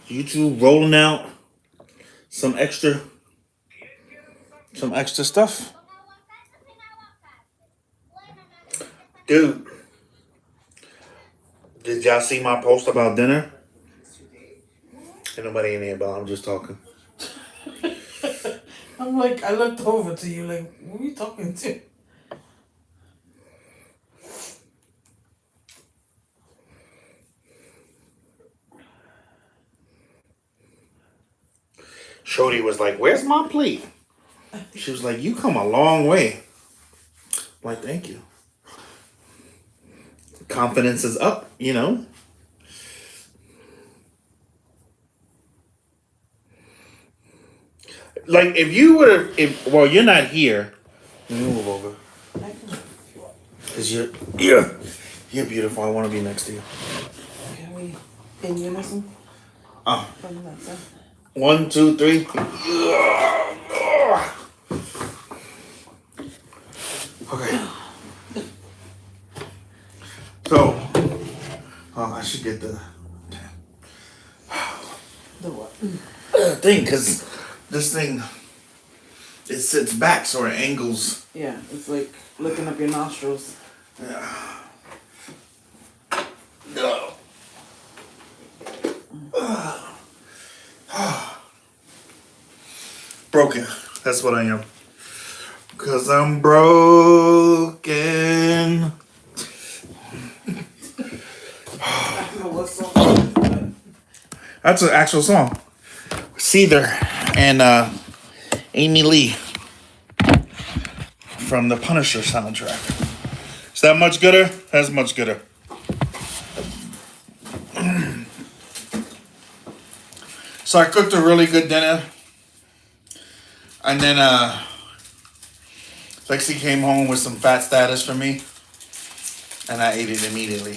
YouTube rolling out some extra stuff. Dude, did y'all see my post about dinner? Ain't nobody in here, but I'm just talking. I'm like, I looked over to you like, who are you talking to? Shorty was like, "Where's my plate?" She was like, "You come a long way." I'm like, thank you. Confidence is up, you know. Like if you would have, if well, you're not here. Let me move over. Cause you're beautiful. I want to be next to you. Can we in unison? From that side? 1, 2, 3. Okay. So, I should get the what? thing, cause this thing it sits back so it angles. Yeah, it's like looking up your nostrils. Yeah. Broken. That's what I am. Cause I'm broken. I don't know what song it is, but That's an actual song. Seether and Amy Lee from the Punisher soundtrack. Is that much gooder? That's much gooder. So I cooked a really good dinner. And then Lexi came home with some fat status for me. And I ate it immediately.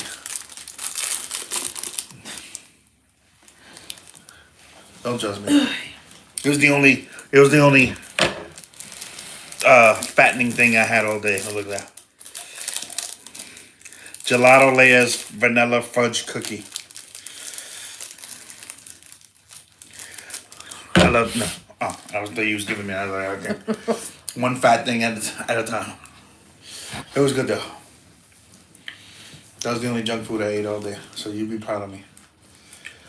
Don't judge me. It was the only fattening thing I had all day. Oh, look at that. Gelato Layers vanilla fudge cookie. I love no. Oh, I was thought you was giving me. I was like, okay. One fat thing at a time. It was good though. That was the only junk food I ate all day. So you'd be proud of me.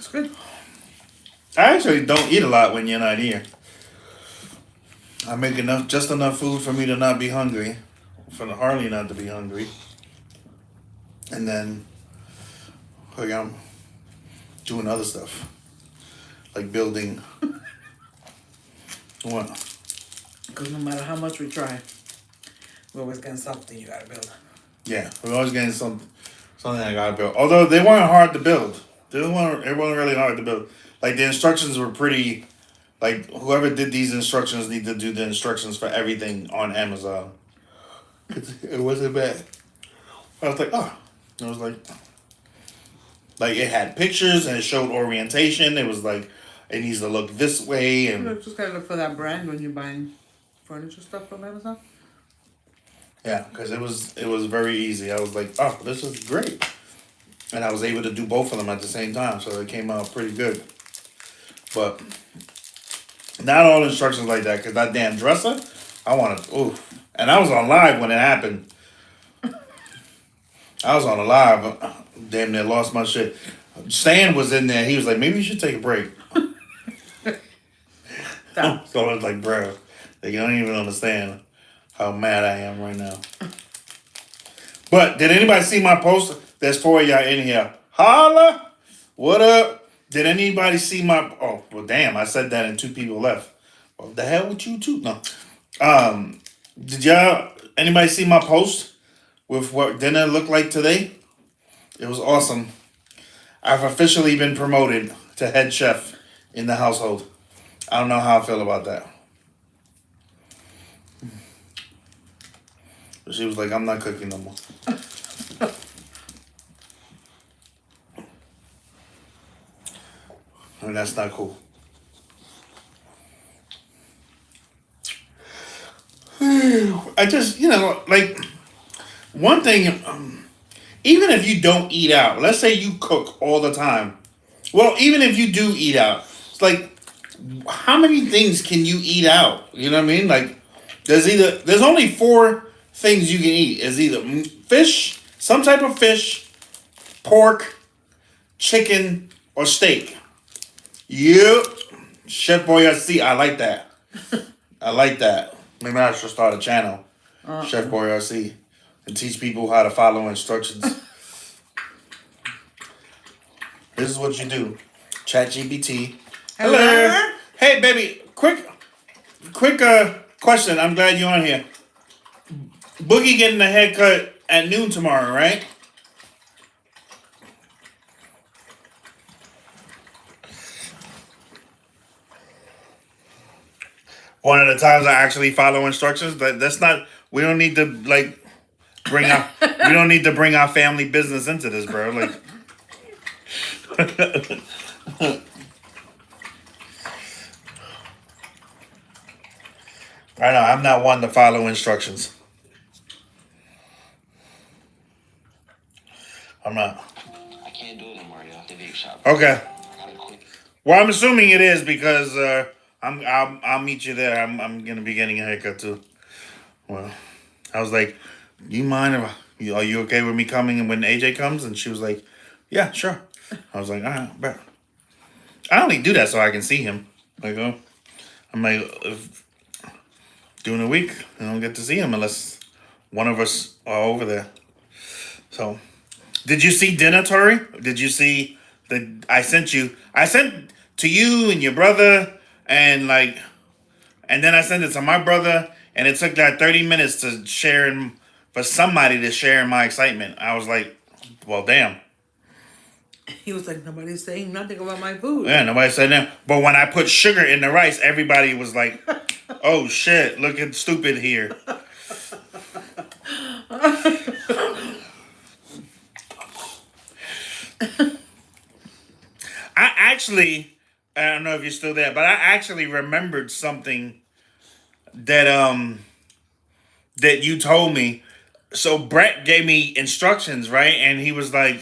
it's good. I actually don't eat a lot when you're not here. I make just enough food for me to not be hungry, for Harley not to be hungry, and then like I'm doing other stuff, like building. What? Because no matter how much we try, we're always getting something you gotta build. Yeah, we're always getting something I gotta build. Although they weren't hard to build. It wasn't really hard to build. Like the instructions were pretty. Like whoever did these instructions need to do the instructions for everything on Amazon. It wasn't bad. I was like, oh, it was like it had pictures and it showed orientation. It was like it needs to look this way and You just gotta look for that brand when you're buying furniture stuff from Amazon. yeah, because it was very easy. I was like, oh, this is great, and I was able to do both of them at the same time, so it came out pretty good. But not all instructions like that, because that damn dresser, I wanted, ooh, and I was on live when it happened. I was on a live, damn near lost my shit. Stan was in there. He was like, maybe you should take a break. So I was like, bro, you don't even understand how mad I am right now. But did anybody see my post? There's 4 of y'all in here. Holla! What up? Did anybody see my? Oh, well, damn! I said that and 2 people left. What the hell with you too? No. Did anybody see my post with what dinner looked like today? It was awesome. I've officially been promoted to head chef in the household. I don't know how I feel about that. She was like, I'm not cooking no more. And that's not cool. I just, like, one thing, even if you don't eat out, let's say you cook all the time, Well, even if you do eat out, it's like, how many things can you eat out? You know what I mean? Like, there's only four things you can eat. It's either fish, some type of fish, pork, chicken, or steak. Yep. Chef Boyardee, I like that. I like that. Maybe I should start a channel, Chef Boyardee, and teach people how to follow instructions. This is what you do. ChatGPT. Hello. Hey, baby. Quick question. I'm glad you're on here. Boogie getting a haircut at noon tomorrow, right? One of the times I actually follow instructions. That's not. We don't need to like bring our. We don't need to bring our family business into this, bro. Like. I know. I'm not one to follow instructions. I'm not. I can't do it anymore, yo. The vape shop. Okay. I gotta quit. Well, I'm assuming it is because I'll meet you there. I'm gonna be getting a haircut too. Well, I was like, "You mind if are you okay with me coming and when AJ comes?" And she was like, "Yeah, sure." I was like, "All right, bet." I only do that so I can see him. Like, I'm like, if, during the week, I don't get to see him unless one of us are over there. So, did you see dinner, Tori? Did you see the? I sent to you and your brother, and like, and then I sent it to my brother, and it took like 30 minutes to share for somebody to share in my excitement. I was like, well, damn. He was like, nobody's saying nothing about my food. Yeah, nobody said that. But when I put sugar in the rice, everybody was like, oh shit, looking stupid here. I don't know if you're still there, but I actually remembered something that that you told me. So Brett gave me instructions, right? And he was like,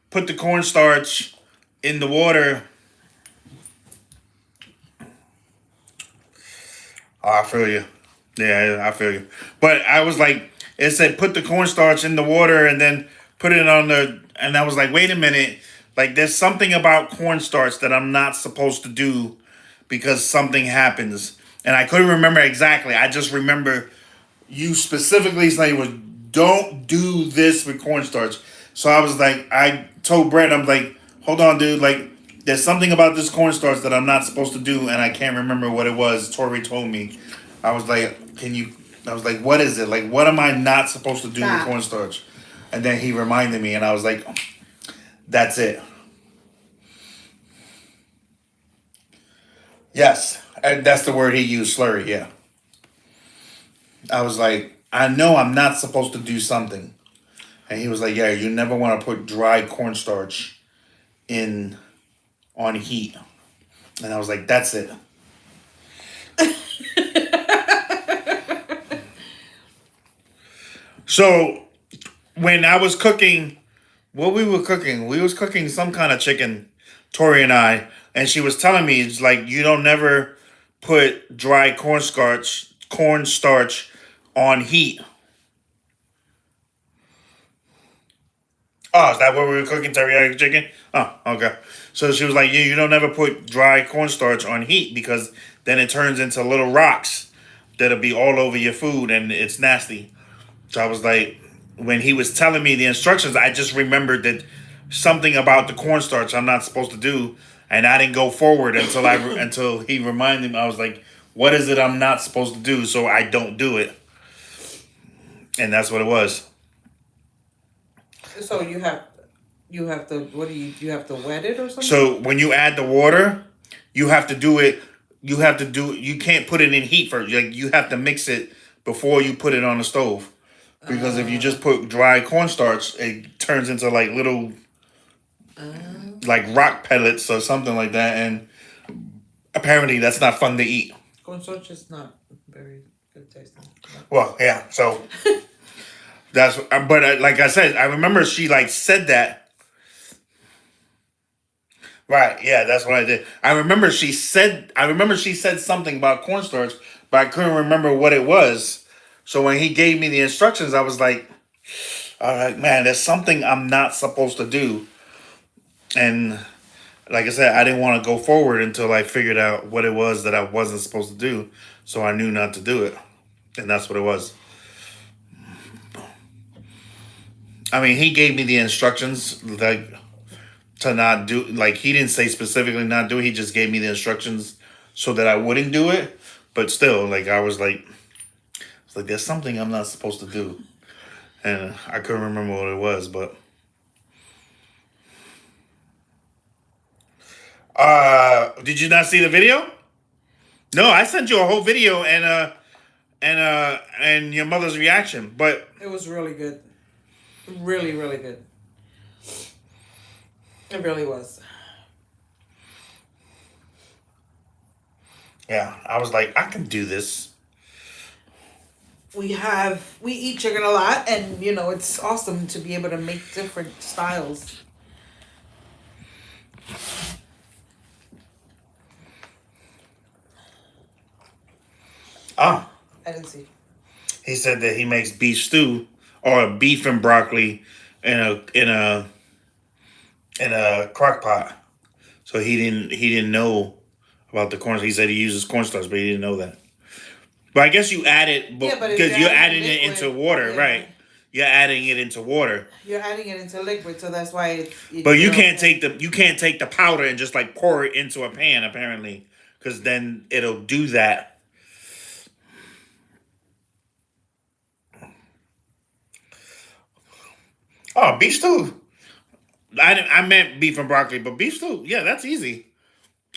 put the cornstarch in the water. Oh, I feel you. Yeah, I feel you. But I was like, it said put the cornstarch in the water and then put it on and I was like, wait a minute. Like, there's something about cornstarch that I'm not supposed to do because something happens. And I couldn't remember exactly. I just remember you specifically saying, was don't do this with cornstarch. So I was like, I told Brett, I'm like, hold on, dude. Like, there's something about this cornstarch that I'm not supposed to do, and I can't remember what it was. Tori told me. I was like, I was like, what is it? Like, what am I not supposed to do with cornstarch? And then he reminded me, and I was like, that's it. Yes, and that's the word he used, slurry, yeah. I was like, I know I'm not supposed to do something. And he was like, yeah, you never want to put dry cornstarch in on heat. And I was like, that's it. So when I was cooking, what we were cooking, we was cooking some kind of chicken, Tori and I, and she was telling me, it's like, you don't never put dry cornstarch on heat. Oh, is that what we were cooking, teriyaki chicken? Oh, okay. So she was like, yeah, you don't ever put dry cornstarch on heat because then it turns into little rocks that'll be all over your food and it's nasty. So I was like, when he was telling me the instructions, I just remembered that something about the cornstarch I'm not supposed to do, and I didn't go forward until he reminded me. I was like, what is it I'm not supposed to do so I don't do it? And that's what it was. So you have to, what do you have to wet it or something? So when you add the water, you have to do it. You can't put it in heat first. Like, you have to mix it before you put it on the stove. Because if you just put dry cornstarch, it turns into like little, like rock pellets or something like that. And apparently that's not fun to eat. Cornstarch is not very good tasting. Well, yeah. So but like I said, I remember she like said that. Right, yeah, that's what I did. I remember she said something about cornstarch, but I couldn't remember what it was. So when he gave me the instructions, I was like, all right, man, there's something I'm not supposed to do. And like I said, I didn't want to go forward until I figured out what it was that I wasn't supposed to do. So I knew not to do it. And that's what it was. I mean, he gave me the instructions like to not do, like he didn't say specifically not do it. He just gave me the instructions so that I wouldn't do it. But still, like I was like there's something I'm not supposed to do. And I couldn't remember what it was, but did you not see the video? No, I sent you a whole video and your mother's reaction. But It was really good. Really, really good. It really was. yeah, I was like, I can do this. We eat chicken a lot, and it's awesome to be able to make different styles. Oh, I didn't see. he said that he makes beef stew or beef and broccoli in a crock pot. So he didn't know about the corn. He said he uses cornstarch, but he didn't know that. But I guess you add it Yeah, but if because you're adding it liquid, into water, yeah, right? You're adding it into water. you're adding it into liquid, so that's why But you can't take the powder and just like pour it into a pan apparently, because then it'll do that. Oh, beef stew. I meant beef and broccoli, but beef stew, yeah, that's easy.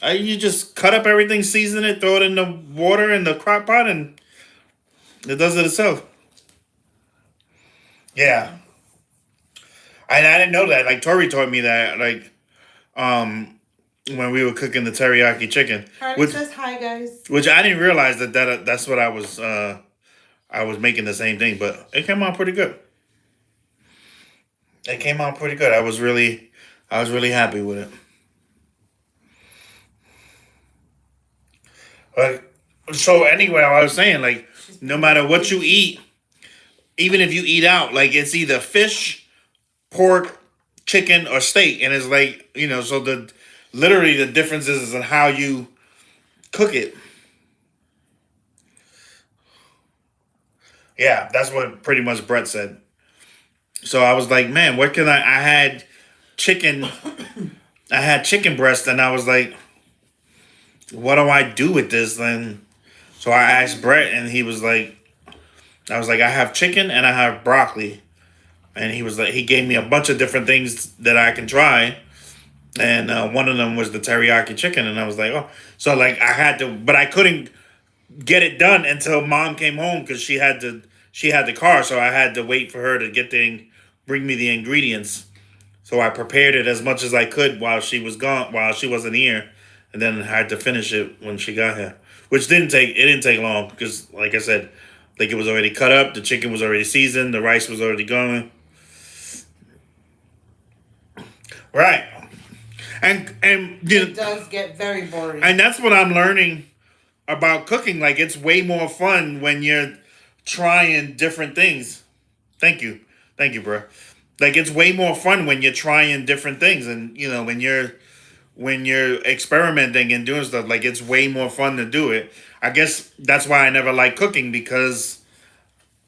You just cut up everything, season it, throw it in the water in the crock pot, and it does it itself. Yeah, and I didn't know that. Like Tori told me that, like when we were cooking the teriyaki chicken, Harley which says hi, guys. which I didn't realize that's what I was making the same thing, but it came out pretty good. It came out pretty good. I was really happy with it. But so anyway, I was saying like, no matter what you eat, even if you eat out, like it's either fish, pork, chicken, or steak, and it's like so the literally the difference is in how you cook it. Yeah, that's what pretty much Brett said. So I was like, man, what can I had chicken, I had chicken breast, and I was like, what do I do with this then? So I asked Brett, and he was like, I was like, I have chicken and I have broccoli, and he was like, he gave me a bunch of different things that I can try, and one of them was the teriyaki chicken, and I was like, oh, so like I had to, but I couldn't get it done until Mom came home because she had the car, so I had to wait for her to bring me the ingredients. So I prepared it as much as I could while she was gone, while she wasn't here, and then I had to finish it when she got here, which didn't take long because, like I said, like it was already cut up, the chicken was already seasoned, the rice was already going. Right, and It does get very boring. and that's what I'm learning about cooking. Like it's way more fun when you're trying different things. Thank you, bro. Like it's way more fun when you're trying different things, and when you're experimenting and doing stuff. Like it's way more fun to do it. I guess that's why I never liked cooking because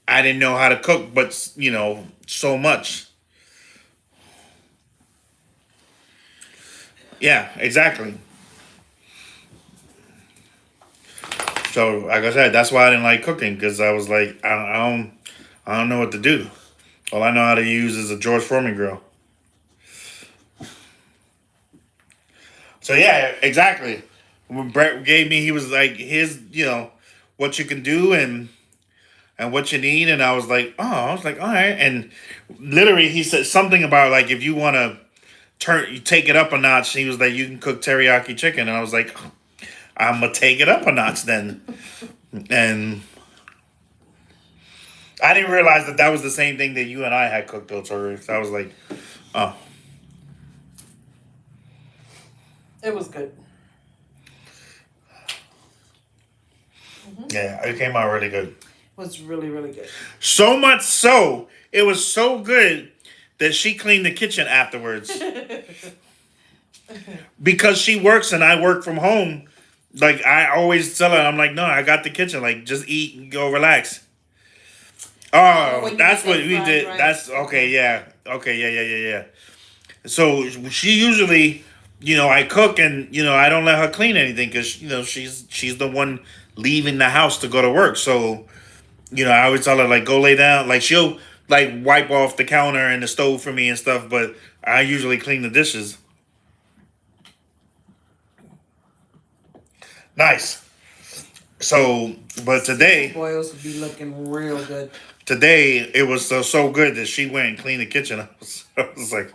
I didn't know how to cook, but so much. Yeah, exactly. So, like I said, that's why I didn't like cooking because I was like, I don't know what to do. All I know how to use is a George Foreman grill. So yeah, exactly. When Brett gave me, he was like, "Here's what you can do and what you need," and I was like, all right. And literally, he said something about like if you want to you take it up a notch. He was like, you can cook teriyaki chicken, and I was like, I'm gonna take it up a notch then. And I didn't realize that was the same thing that you and I had cooked though, Tori. So I was like, oh, It was good. Yeah, it came out really good. It was really, really good. So much so, it was so good that she cleaned the kitchen afterwards. Because she works and I work from home, like I always tell her, I'm like, no, I got the kitchen. Like, just eat and go relax. Oh, Oh, when you that's get what that we fried did. rice. That's okay. Yeah. Okay. Yeah. So she usually, I cook and I don't let her clean anything because she's the one leaving the house to go to work. So I always tell her like go lay down. Like she'll like wipe off the counter and the stove for me and stuff, but I usually clean the dishes. Nice. So, but Boils would be looking real good. today it was so good that she went and cleaned the kitchen. I was like,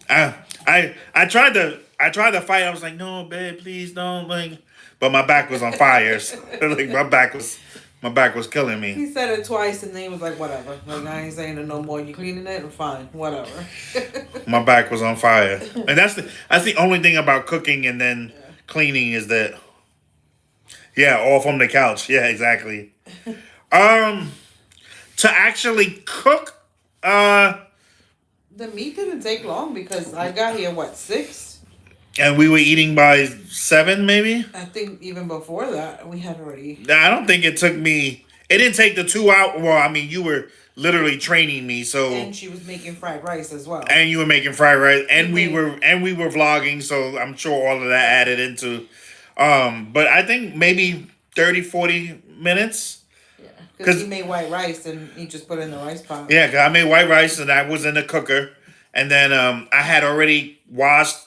I tried to fight. I was like, no, babe, please don't like. But my back was on fire. So, like my back was killing me. He said it twice and then he was like, whatever. Like, I ain't saying it no more. You cleaning it? Fine. Whatever. My back was on fire, and that's the only thing about cooking and then cleaning is that. Yeah, all from the couch. Yeah, exactly. Um, to actually cook, The meat didn't take long because I got here, 6? and we were eating by 7, maybe. I think even before that, we had already. I don't think it took me. It didn't take the 2 hour. Well, I mean, you were literally training me, so And she was making fried rice as well. and you were making fried rice, and we made- were vlogging, so I'm sure all of that added into. But I think maybe 30, 40 minutes. Yeah. Because he made white rice and he just put it in the rice pot. Yeah, 'cause I made white rice and that was in the cooker, and then I had already washed,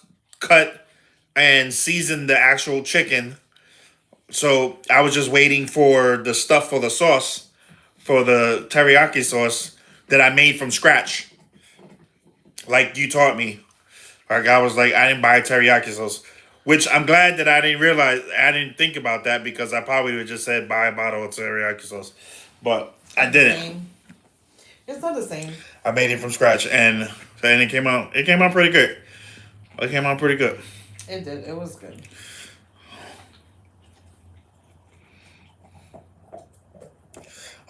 cut, and seasoned the actual chicken. So I was just waiting for the stuff for the sauce, for the teriyaki sauce that I made from scratch, like you taught me. Like I was like, I didn't buy teriyaki sauce, which I'm glad that I didn't think about that because I probably would have just said buy a bottle of teriyaki sauce, but I didn't. Same. It's not the same. I made it from scratch, and it came out. It came out pretty good. It came out pretty good. It did. It was good.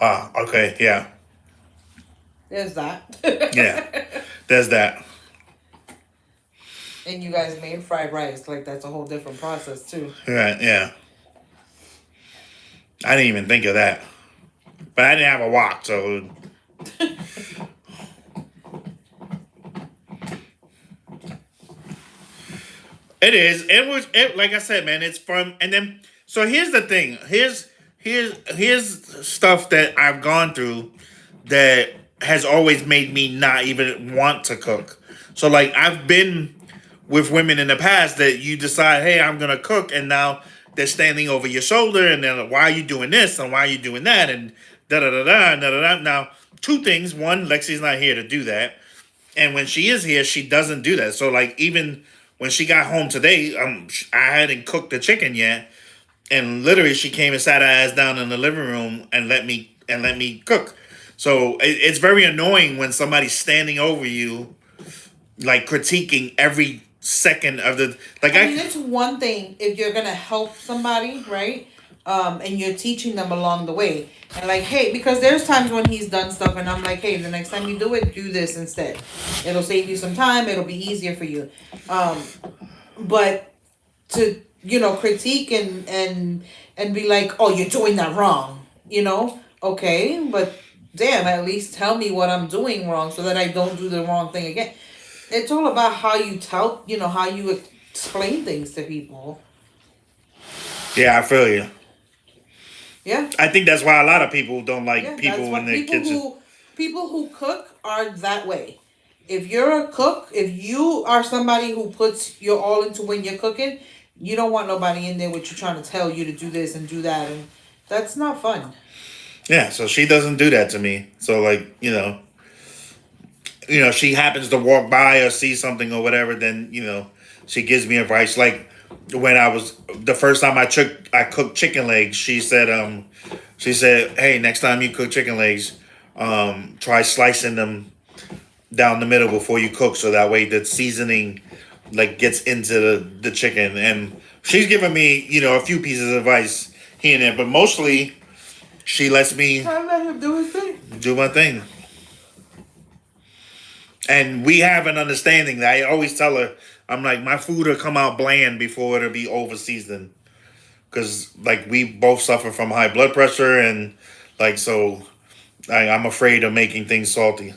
Okay, yeah, There's that. yeah. There's that. And you guys made fried rice. Like, that's a whole different process, too. Right, yeah. I didn't even think of that, but I didn't have a wok, so. It is. It was. Like I said, man. It's fun. And then, so here's the thing. Here's stuff that I've gone through that has always made me not even want to cook. So like I've been with women in the past that you decide, hey, I'm gonna cook, and now they're standing over your shoulder, and then why are you doing this and why are you doing that and da da da da da da da. Now, two things. One, Lexi's not here to do that, and when she is here, she doesn't do that. So like even when she got home today, I hadn't cooked the chicken yet, and literally she came and sat her ass down in the living room and let me cook. So it's very annoying when somebody's standing over you, like critiquing every second of the like. I mean, it's one thing if you're gonna help somebody, right? And you're teaching them along the way, and like, hey, because there's times when he's done stuff, and I'm like, hey, the next time you do it, do this instead. It'll save you some time. It'll be easier for you. But to critique and be like, oh, you're doing that wrong. Okay, but damn, at least tell me what I'm doing wrong so that I don't do the wrong thing again. It's all about how you tell, how you explain things to people. Yeah, I feel you. Yeah. I think that's why a lot of people don't like Yeah, people in their kitchen. People who cook are that way. If you're a cook, if you are somebody who puts your all into when you're cooking, you don't want nobody in there with you trying to tell you to do this and do that, and that's not fun. Yeah, so she doesn't do that to me. So like, she happens to walk by or see something or whatever, then, she gives me advice. Like when the first time I cooked chicken legs, she said, hey, next time you cook chicken legs, try slicing them down the middle before you cook, so that way the seasoning like gets into the chicken, and she's given me, you know, a few pieces of advice here and there, but mostly she lets me I let him do his thing. do my thing. And we have an understanding that I always tell her, I'm like, my food will come out bland before it'll be over seasoned. Because, like, we both suffer from high blood pressure, and, like, so I'm afraid of making things salty.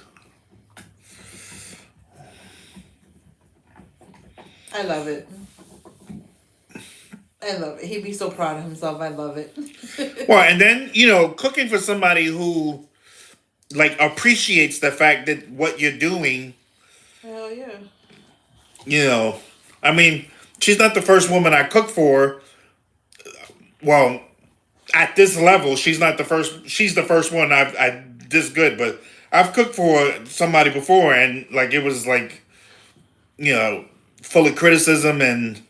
I love it. I love it. He'd be so proud of himself. I love it. Well, and then, you know, cooking for somebody who, like, appreciates the fact that what you're doing, Hell yeah. you know, I mean, she's not the first woman I cook for. Well, at this level, she's not the first. She's the first one I this good, but I've cooked for somebody before, and like it was like, you know, full of criticism, and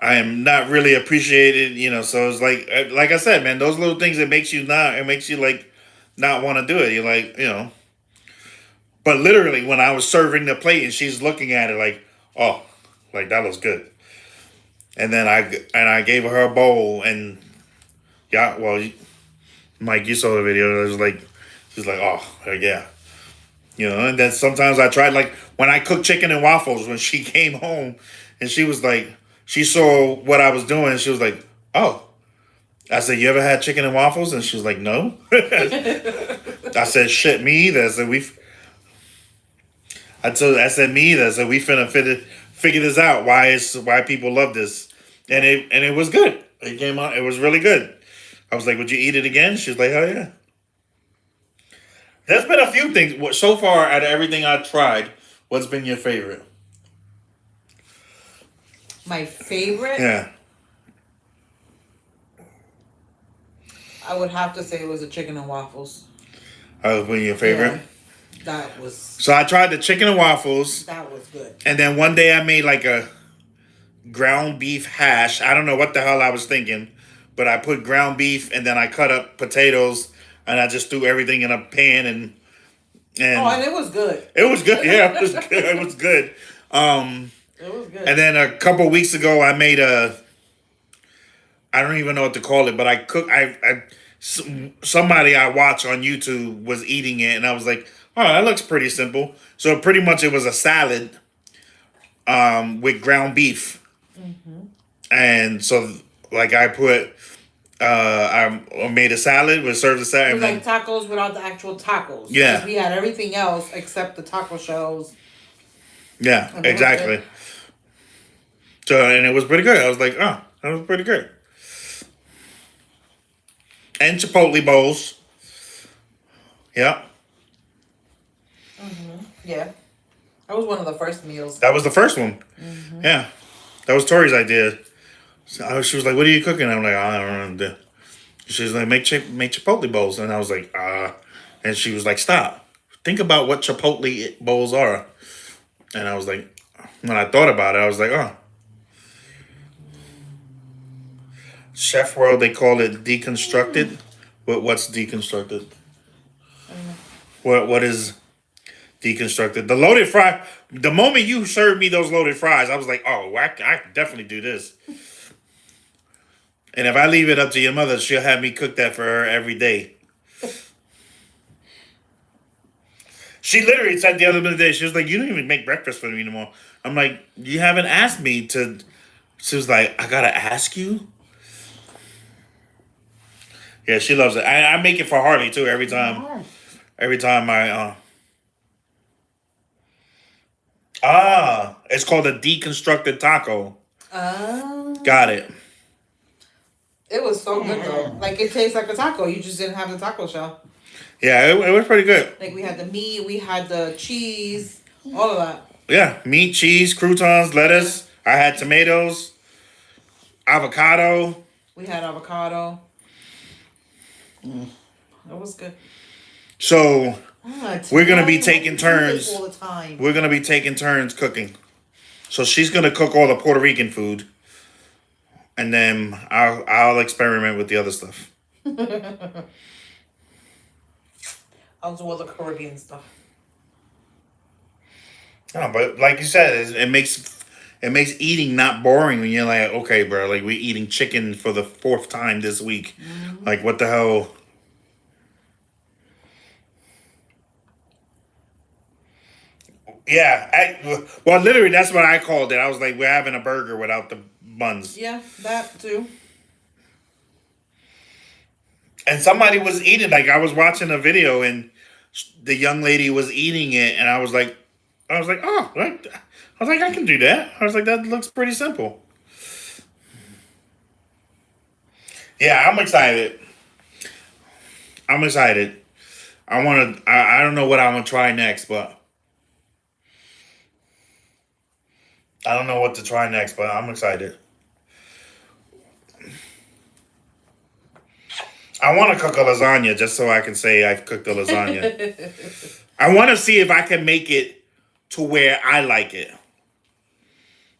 I am not really appreciated. You know, so it's like I said, man, those little things, it makes you like not want to do it. You're like, you know. But literally, when I was serving the plate and she's looking at it like, oh, like that looks good, and then I gave her a bowl, and yeah, well, Mike, you saw the video. It was like, she's like, oh, yeah. You know, and then sometimes I tried, like, when I cooked chicken and waffles, when she came home, and she was like, she saw what I was doing, and she was like, oh. I said, you ever had chicken and waffles? And she was like, no. I said, shit, me either. I said, me either. I said, we finna figure this out, why people love this. And it was good. It came out, it was really good. I was like, would you eat it again? She was like, oh, yeah. There's been a few things. So far, out of everything I've tried, what's been your favorite? My favorite? Yeah. I would have to say it was the chicken and waffles. That was been your favorite? Yeah, that was... So I tried the chicken and waffles. That was good. And then one day I made like a ground beef hash. I don't know what the hell I was thinking. But I put ground beef, and then I cut up potatoes, and I just threw everything in a pan, and and it was good. It was good. Yeah, it was good. It was good. It was good. And then a couple weeks ago, I made I don't even know what to call it, but I cook. Somebody I watch on YouTube was eating it, and I was like, oh, that looks pretty simple. So pretty much it was a salad, with ground beef, and so like I put. I made a salad. We served the salad. It was like tacos without the actual tacos. Yeah. Because we had everything else except the taco shells. Yeah, exactly. So, and it was pretty good. I was like, oh, that was pretty good. And Chipotle bowls. Yeah. Yeah. That was one of the first meals. That was the first one. Yeah. That was Tori's idea. So she was like, what are you cooking? I'm like, I don't know. She was like, make Chipotle bowls. And I was like, and she was like, stop. Think about what Chipotle bowls are. And I was like, when I thought about it, I was like, oh. Chef World, they call it deconstructed. What's deconstructed? What is deconstructed? The loaded fry. The moment you served me those loaded fries, I was like, oh, I can definitely do this. And if I leave it up to your mother, she'll have me cook that for her every day. She literally said the other day, she was like, you don't even make breakfast for me anymore. I'm like, you haven't asked me to. She was like, I gotta ask you? Yeah, she loves it. I make it for Harley too every time. Every time it's called a deconstructed taco. Got it. It was so good though. Like it tastes like a taco. You just didn't have the taco shell. Yeah, it was pretty good. Like we had the meat, we had the cheese, all of that. Yeah, meat, cheese, croutons, lettuce. I had tomatoes, avocado. We had avocado. That was good. So we're gonna be taking turns. All the time. We're gonna be taking turns cooking. So she's gonna cook all the Puerto Rican food, and then I'll experiment with the other stuff. I'll do all the Caribbean stuff. No, but like you said, it it makes eating not boring when you're like, okay, bro, like we're eating chicken for the 4th time this week. Like, what the hell? Yeah, well, literally, that's what I called it. I was like, we're having a burger without the buns. Yeah, that too. And somebody was eating, like, I was watching a video and the young lady was eating it, and I was like, oh, right. I was like, I can do that. I was like, that looks pretty simple. Yeah, I'm excited. I'm excited. I don't know what I'm gonna try next, but I don't know what to try next, but I'm excited. I want to cook a lasagna just so I can say I've cooked a lasagna. I want to see if I can make it to where I like it.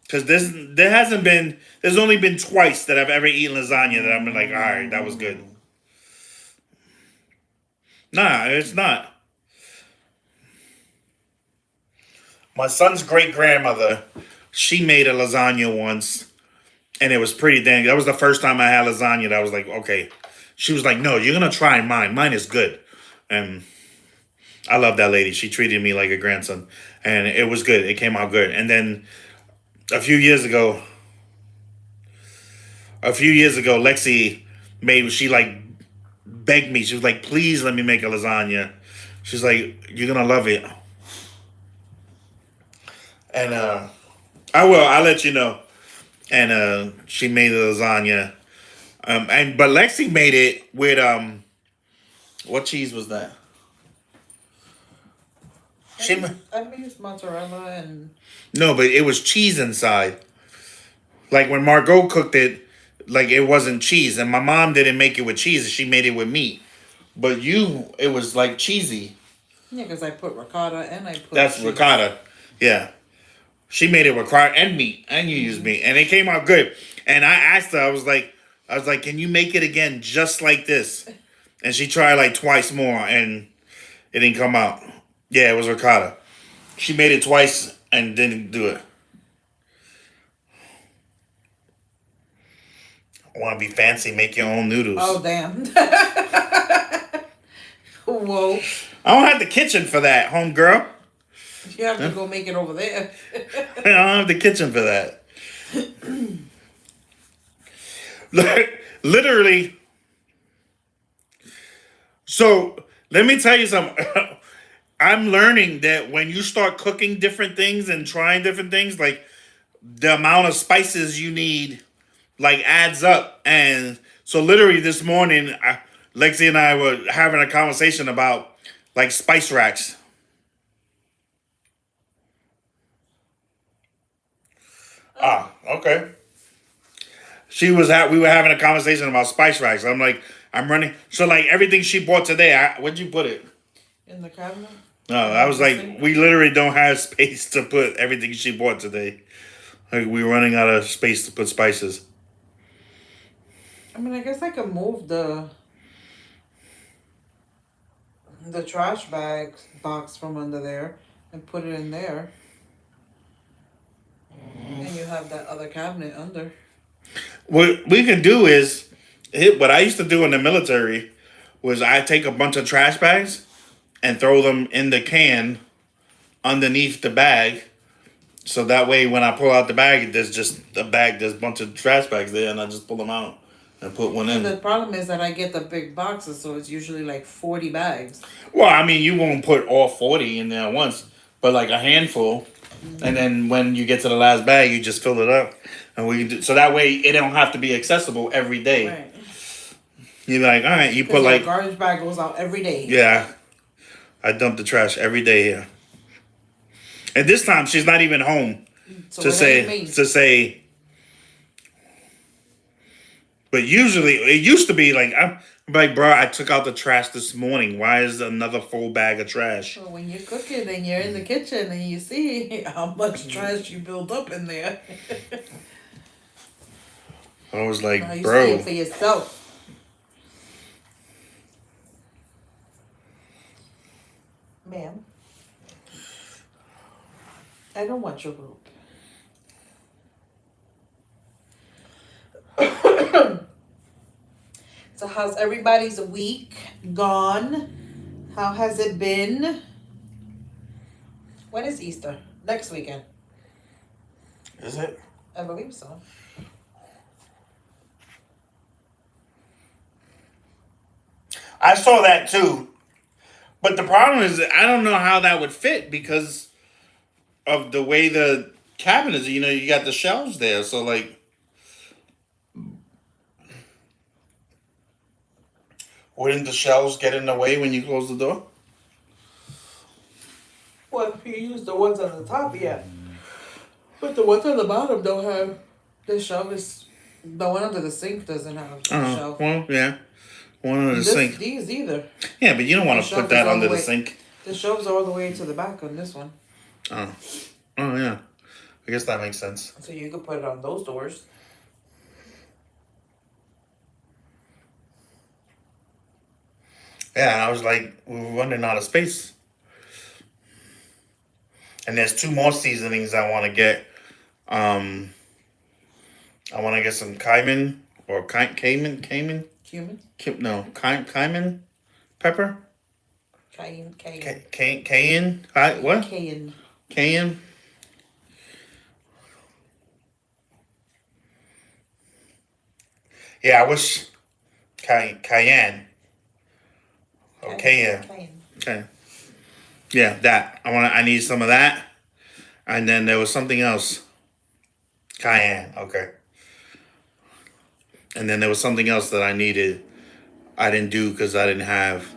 Because there's only been twice that I've ever eaten lasagna that I've been like, all right, that was good. Nah, it's not. My son's great grandmother, she made a lasagna once, and it was pretty dang. That was the first time I had lasagna. That I was like, okay. She was like, no, you're gonna try mine. Mine is good, and I love that lady. She treated me like a grandson, and it was good. It came out good. And then a few years ago, Lexi she like begged me. She was like, please let me make a lasagna. She's like, you're gonna love it. And I will. I'll let you know. And she made the lasagna. But Lexi made it with what cheese was that? I used mozzarella and No, but it was cheese inside. Like when Margot cooked it, like it wasn't cheese, and my mom didn't make it with cheese; she made it with meat. But it was like cheesy. yeah, because I put ricotta and I put That's cheese. ricotta. Yeah, she made it with ricotta and meat, and you used meat, and it came out good. And I asked her, I was like, can you make it again just like this? And she tried like twice more, and it didn't come out. Yeah, it was ricotta. She made it twice and didn't do it. I want to be fancy, make your own noodles. Oh damn! Whoa! I don't have the kitchen for that, homegirl. You have to go make it over there. I don't have the kitchen for that. Literally. So let me tell you something. I'm learning that when you start cooking different things and trying different things, like the amount of spices you need, like adds up. And so literally this morning, Lexi and I were having a conversation about like spice racks. Ah, okay. We were having a conversation about spice racks. I'm like, I'm running. So like everything she bought today, where'd you put it? In the cabinet. No, I was like, we literally don't have space to put everything she bought today. Like we're running out of space to put spices. I mean, I guess I could move the trash bags box from under there and put it in there. And you have that other cabinet under. What we can do is, what I used to do in the military was I take a bunch of trash bags and throw them in the can underneath the bag. So that way when I pull out the bag, there's a bunch of trash bags there, and I just pull them out and put one in. The problem is that I get the big boxes, so it's usually like 40 bags. Well, I mean, you won't put all 40 in there at once, but like a handful. And then when you get to the last bag, you just fill it up. And we can do, so that way it don't have to be accessible every day. Right. You're like, all right, you put like garbage bag goes out every day. Yeah. I dump the trash every day here. And this time she's not even home So to say. But usually it used to be like I'm like, bro, I took out the trash this morning. Why is another full bag of trash? So when you're cooking and you're in the kitchen and you see how much trash you build up in there. I was like, Now you bro. see it for yourself. Ma'am, I don't want your rope. how's everybody's week gone? How has it been? When is Easter? Next weekend. Is it? I believe so. I saw that too. But the problem is, I don't know how that would fit because of the way the cabin is. You know, you got the shelves there. So, like, wouldn't the shelves get in the way when you close the door? Well, if you use the ones on the top, yeah. But the ones on the bottom don't have the shelf. The one under the sink doesn't have the shelf. Well, yeah. One under the sink. These either. Yeah, but you don't want The to put shelf that is all under the the way- sink. The shelves are all the way to the back on this one. Oh. Oh, yeah. I guess that makes sense. So you could put it on those doors. Yeah, and I was like, we were running out of space. And there's 2 more seasonings I want to get. I want to get some cayman or cayman, Cumin? cayman pepper. Cayenne. Cayenne. What? Cayenne. Cayenne. Yeah, I wish cayenne. Okay, yeah. Cayenne. Okay. Yeah, that. I need some of that. And then there was something else. Cayenne, okay. And then there was something else that I needed. I didn't do because I didn't have.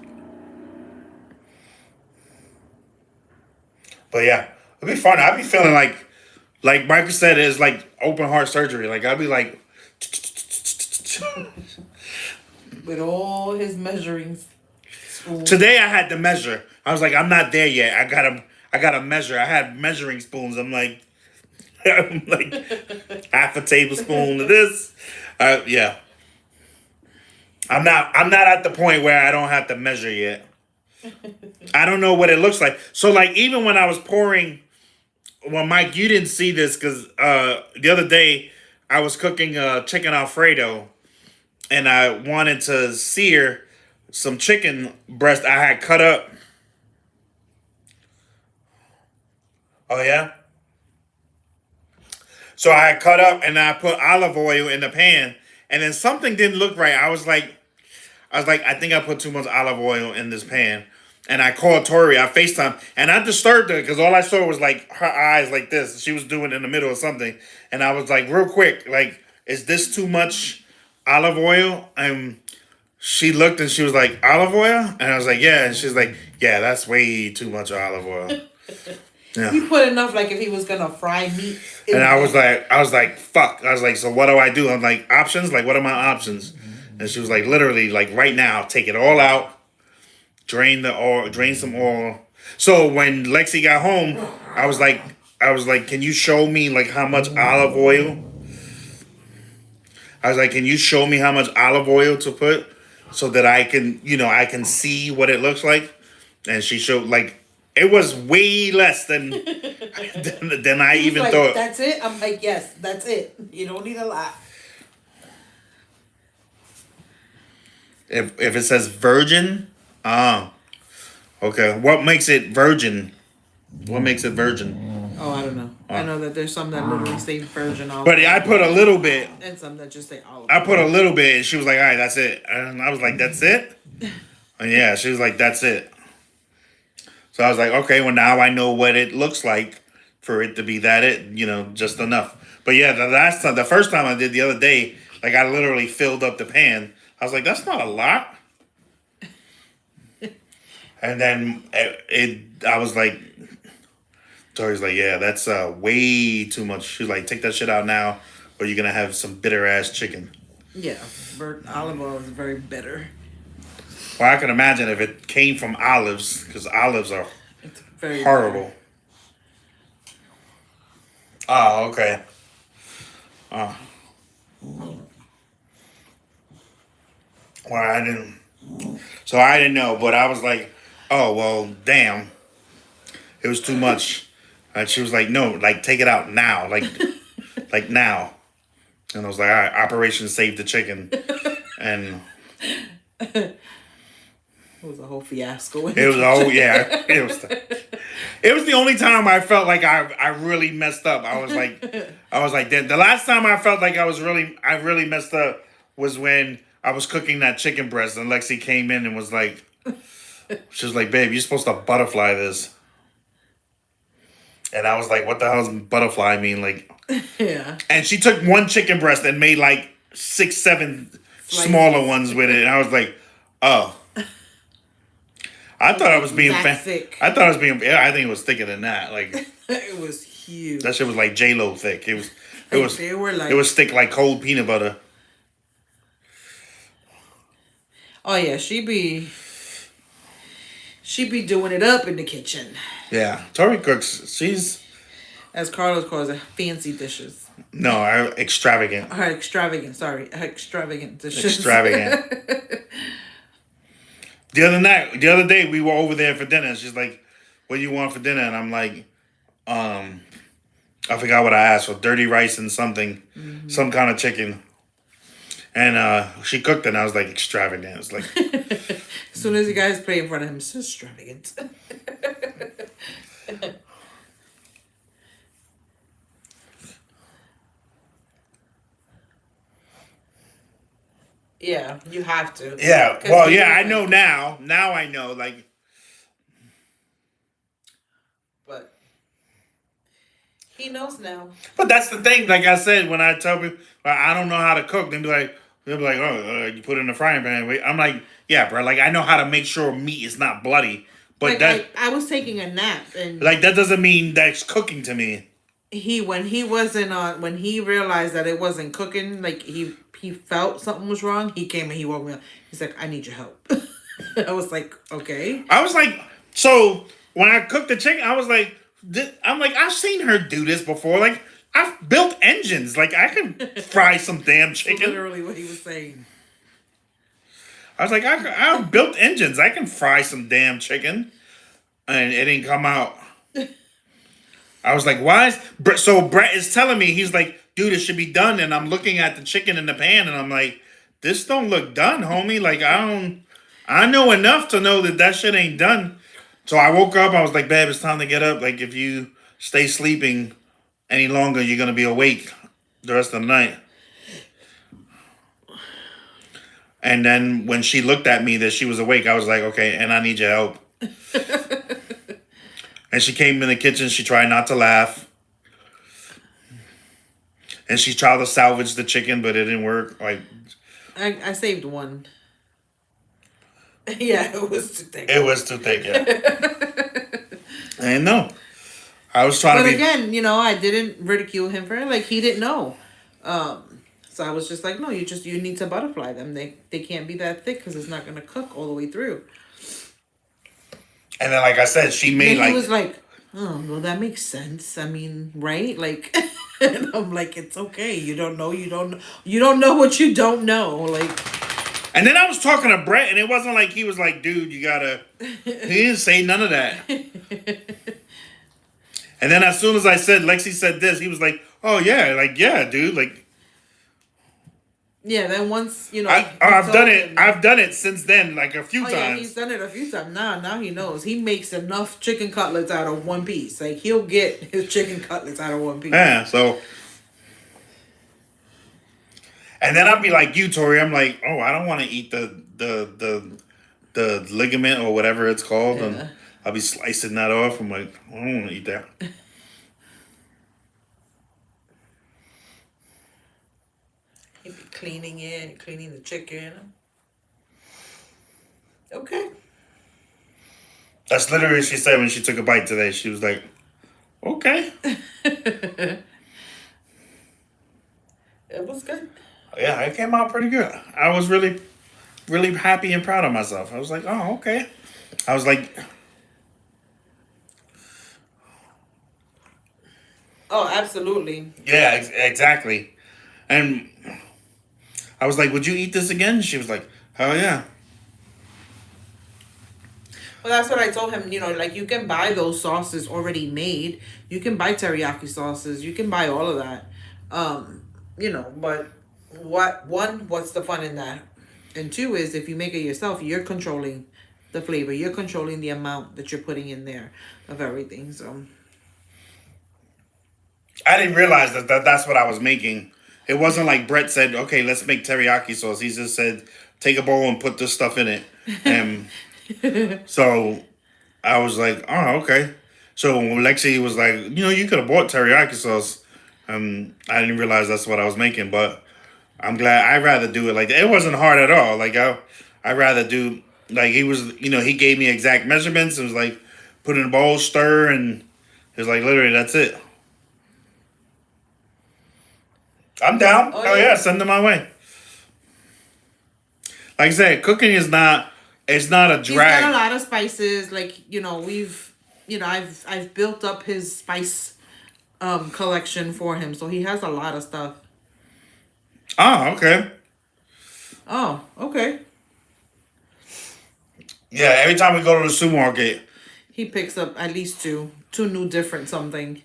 But yeah, it'd be fun. I'd be feeling like Michael said, it's like open heart surgery. Like I'd be like. With all his measuring spoons. Today I had to measure. I was like, I'm not there yet. I gotta measure. I had measuring spoons. I'm like half a tablespoon of this. Yeah. I'm not at the point where I don't have to measure yet. I don't know what it looks like. So like even when I was pouring, well, Mike, you didn't see this because the other day I was cooking chicken Alfredo, and I wanted to sear some chicken breast I had cut up. Oh yeah. So I had cut up and I put olive oil in the pan, and then something didn't look right. I was like, I think I put too much olive oil in this pan. And I called Tori, I FaceTime, and I disturbed her because all I saw was like her eyes like this. She was doing it in the middle of something. And I was like, real quick, like, is this too much olive oil? And she looked and she was like, olive oil? And I was like, yeah. And she's like, yeah, that's way too much olive oil. Yeah. He put enough like if he was gonna fry meat. And I was like, fuck. I was like, so what do I do? I'm like, options? Like, what are my options? And she was like, literally, like, right now, take it all out. Drain the oil, drain some oil. So when Lexi got home, I was like, can you show me like how much olive oil? I was like, can you show me how much olive oil to put so that I can see what it looks like? And she showed like it was way less than I even like, thought. That's it. I'm like, yes, that's it. You don't need a lot. If it says virgin. Okay. What makes it virgin? What makes it virgin? Oh, I don't know. I know that there's some that literally say virgin olive. But I put a little bit. And some that just say olive. I put a little bit, and she was like, "All right, that's it." And I was like, "That's it?" And yeah, she was like, "That's it." So I was like, "Okay, well now I know what it looks like for it to be that just enough." But yeah, the first time I did the other day, like I literally filled up the pan. I was like, "That's not a lot." And then I was like, Tori's like, yeah, that's way too much. She's like, take that shit out now, or you're gonna have some bitter ass chicken. Yeah, olive oil is very bitter. Well, I can imagine if it came from olives, because olives are It's very horrible. Bitter. Oh, okay. Well, I didn't know, but I was like, oh, well, damn. It was too much. And she was like, no, like, take it out now. Like now. And I was like, all right, Operation Save the Chicken. And It was a whole fiasco. It was it was the only time I felt like I really messed up. I was like the last time I felt like I really messed up was when I was cooking that chicken breast and Lexi came in and was like, she was like, babe, you're supposed to butterfly this. And I was like, what the hell does butterfly mean? Like, Yeah. and she took one chicken breast and made like 6, 7 smaller ones with it. And I was like, oh. I thought I was being thick. I thought I was being. Yeah, I think it was thicker than that. Like it was huge. that shit was like J-Lo thick. It was. They were like, it was thick like cold peanut butter. Oh yeah, she be doing it up in the kitchen. Yeah, Tori cooks. She's, as Carlos calls it, fancy dishes. No, extravagant. Extravagant. Sorry, extravagant dishes. Extravagant. The other day, we were over there for dinner. She's like, "What do you want for dinner?" And I'm like, I forgot what I asked for. Dirty rice and something, some kind of chicken. And she cooked it, and I was like, extravagant. It's like, as soon as you guys play in front of him, it's extravagant. Yeah, you have to. yeah. Well, yeah, I know now. Now I know, like. But he knows now. But that's the thing. Like I said, when I tell people I don't know how to cook, they'll be like, "Oh, you put it in the frying pan." Wait. I'm like, "Yeah, bro. Like I know how to make sure meat is not bloody." But like, I was taking a nap, and like that doesn't mean that's cooking to me. When he realized that it wasn't cooking, like he felt something was wrong. He came and he woke me up. He's like, "I need your help." I was like, "Okay." I was like, so when I cooked the chicken, I was like, I've seen her do this before. Like I've built engines. Like I can fry some damn chicken. Literally what he was saying. I was like, I've built engines. I can fry some damn chicken, and it didn't come out. I was like, why is... So Brett is telling me, he's like, dude, it should be done. And I'm looking at the chicken in the pan, and I'm like, this don't look done, homie. Like, I know enough to know that shit ain't done. So I woke up, I was like, babe, it's time to get up. Like, if you stay sleeping any longer, you're going to be awake the rest of the night. And then when she looked at me that she was awake, I was like, okay, and I need your help. And she came in the kitchen. She tried not to laugh. And she tried to salvage the chicken, but it didn't work. Like I saved one. Yeah, it was too thick. It was too thick, yeah. I didn't know. I was trying but to be... But again, I didn't ridicule him for it. Like, he didn't know. So I was just like, no, you need to butterfly them. They can't be that thick because it's not going to cook all the way through. And then, like I said, she made he was like, oh, well, that makes sense. I mean, right? Like, and I'm like, it's okay. You don't know what you don't know. Like, and then I was talking to Brett, and it wasn't like he was like, dude, you gotta... He didn't say none of that. And then as soon as I said, Lexi said this, he was like, oh, yeah, like, yeah, dude, like... Yeah, then once, I've done it. I've done it since then, like a few times. Yeah, he's done it a few times. Now he knows. He makes enough chicken cutlets out of one piece. Like, he'll get his chicken cutlets out of one piece. Yeah, so... And then I'd be like you, Tori. I'm like, oh, I don't want to eat the ligament or whatever it's called. Yeah. And I'll be slicing that off. I'm like, I don't want to eat that. He'd be cleaning it, cleaning the chicken. Okay. That's literally what she said when she took a bite today. She was like, okay. It was good. Yeah, it came out pretty good. I was really, really happy and proud of myself. I was like, oh, okay. I was like... Oh, absolutely. Yeah, exactly. And I was like, would you eat this again? She was like, hell yeah. Well, that's what I told him. Like, you can buy those sauces already made. You can buy teriyaki sauces. You can buy all of that. But what's the fun in that? And two is if you make it yourself, you're controlling the flavor. You're controlling the amount that you're putting in there of everything. So I didn't realize that's what I was making. It wasn't like Brett said, "Okay, let's make teriyaki sauce." He just said, "Take a bowl and put this stuff in it." And so I was like, "Oh, okay." So when Lexi was like, you could have bought teriyaki sauce. I didn't realize that's what I was making, but I'm glad. I'd rather do it like that. It wasn't hard at all. Like I'd rather do like he was. He gave me exact measurements. It was like put in a bowl, stir, and it was like literally that's it. I'm down. Oh, Oh yeah. yeah, send them my way. Like I said, cooking is not. It's not a he's got a drag. lot of spices. Like we've I've built up his spice collection for him, so he has a lot of stuff. Oh, okay. Oh, okay. Yeah, every time we go to the supermarket, He picks up at least two new different something.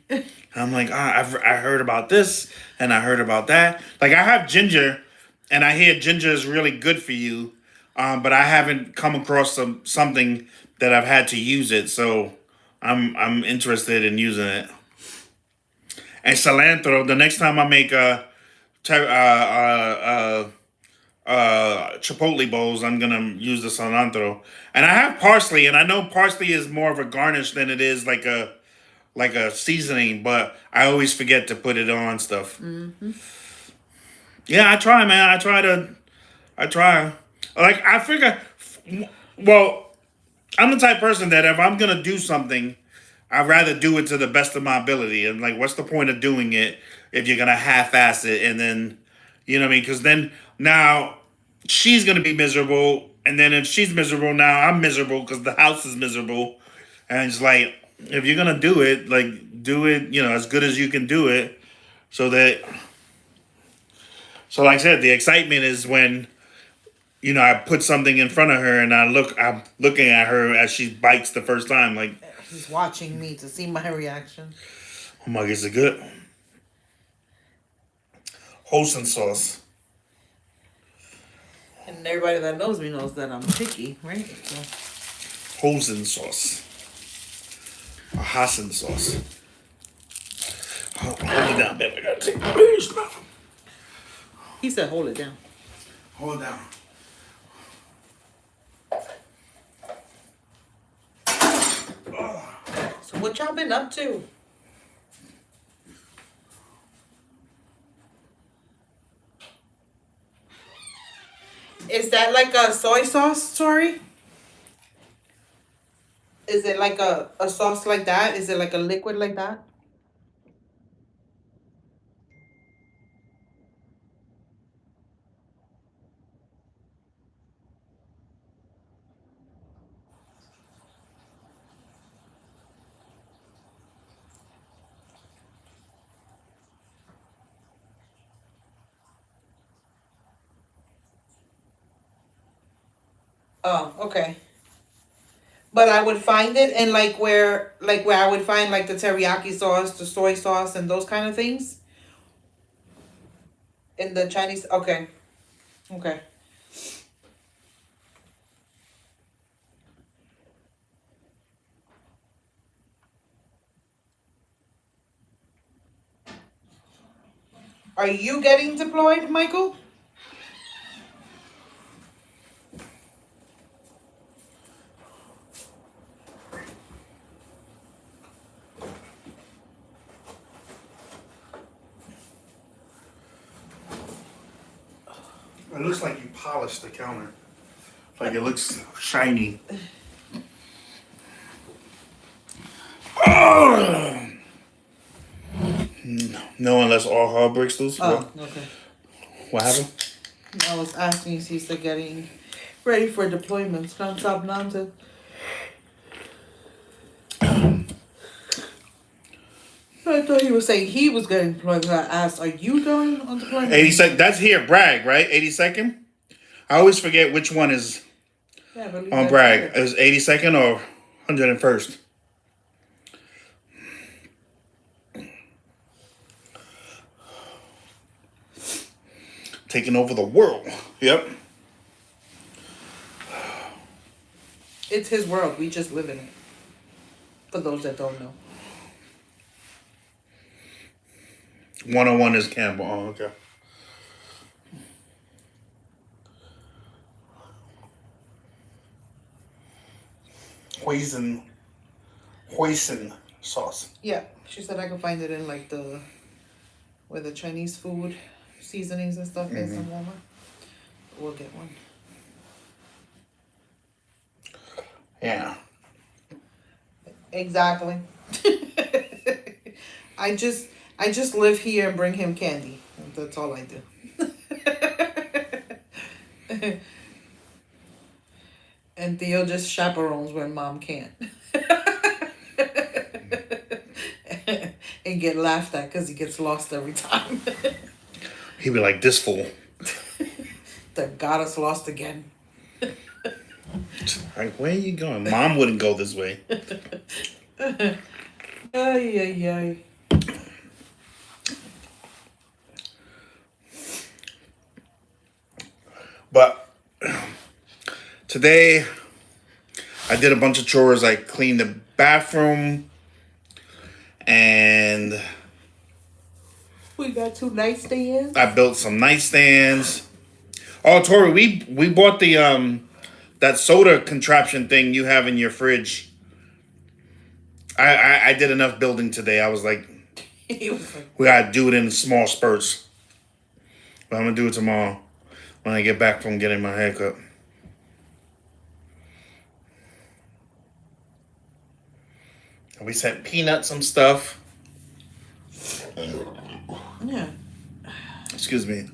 I'm like, I heard about this and I heard about that. Like I have ginger, and I hear ginger is really good for you, but I haven't come across something that I've had to use it. So I'm interested in using it. And cilantro. The next time I make chipotle bowls, I'm gonna use the cilantro. And I have parsley, and I know parsley is more of a garnish than it is like a seasoning, but I always forget to put it on stuff. Yeah, I try, man. I try. Like I figure, well, I'm the type of person that if I'm gonna do something, I'd rather do it to the best of my ability. And like, what's the point of doing it if you're gonna half-ass it and then, you know what I mean? Because then now she's gonna be miserable, and then if she's miserable, now I'm miserable because the house is miserable. And it's like, if you're gonna do it, like do it, as good as you can do it, so that. So like I said, the excitement is when I put something in front of her and I'm looking at her as she bites the first time, like, He's watching me to see my reaction. oh my, is it good? Hoisin sauce. And everybody that knows me knows that I'm picky, right? So. Hoisin sauce. Or Hassan sauce. Hold it down, baby. I gotta take my beers now. He said, "Hold it down." Hold it down. So what y'all been up to? Is that like a soy sauce, sorry? Is it like a sauce like that? Is it like a liquid like that? Oh, okay. But I would find it in like where I would find like the teriyaki sauce, the soy sauce, and those kind of things in the Chinese. Okay, okay. Are you getting deployed, Michael? It looks like you polished the counter. Like it looks shiny. Oh! No, unless all hard bricks loose. Oh, okay. What happened? I was asking if he's getting ready for deployments. Can't stop nonsense. I thought he was saying he was getting deployed. I asked, "Are you going on deployment?" 82nd. That's here, Bragg, right? 82nd. I always forget which one is Yeah, I believe on that's Bragg. it. Is 82nd or 101st? Taking over the world. Yep. It's his world. We just live in it. For those that don't know. 101 is Campbell. Oh, okay. Hoisin sauce. Yeah, she said I could find it in like where the Chinese food seasonings and stuff is in Walmart. We'll get one. Yeah. Exactly. I just live here and bring him candy. That's all I do. And Theo just chaperones when mom can't. And get laughed at because he gets lost every time. He'd be like, this fool. That got us lost again. Like, where are you going? Mom wouldn't go this way. Ay, ay, ay. But today, I did a bunch of chores. I cleaned the bathroom. And We got 2 nightstands. I built some nightstands. Oh, Tori, we bought the that soda contraption thing you have in your fridge. I did enough building today. I was like, He was like, we gotta do it in small spurts. But I'm gonna do it tomorrow when I get back from getting my haircut. And we sent Peanut some stuff. yeah. Excuse me.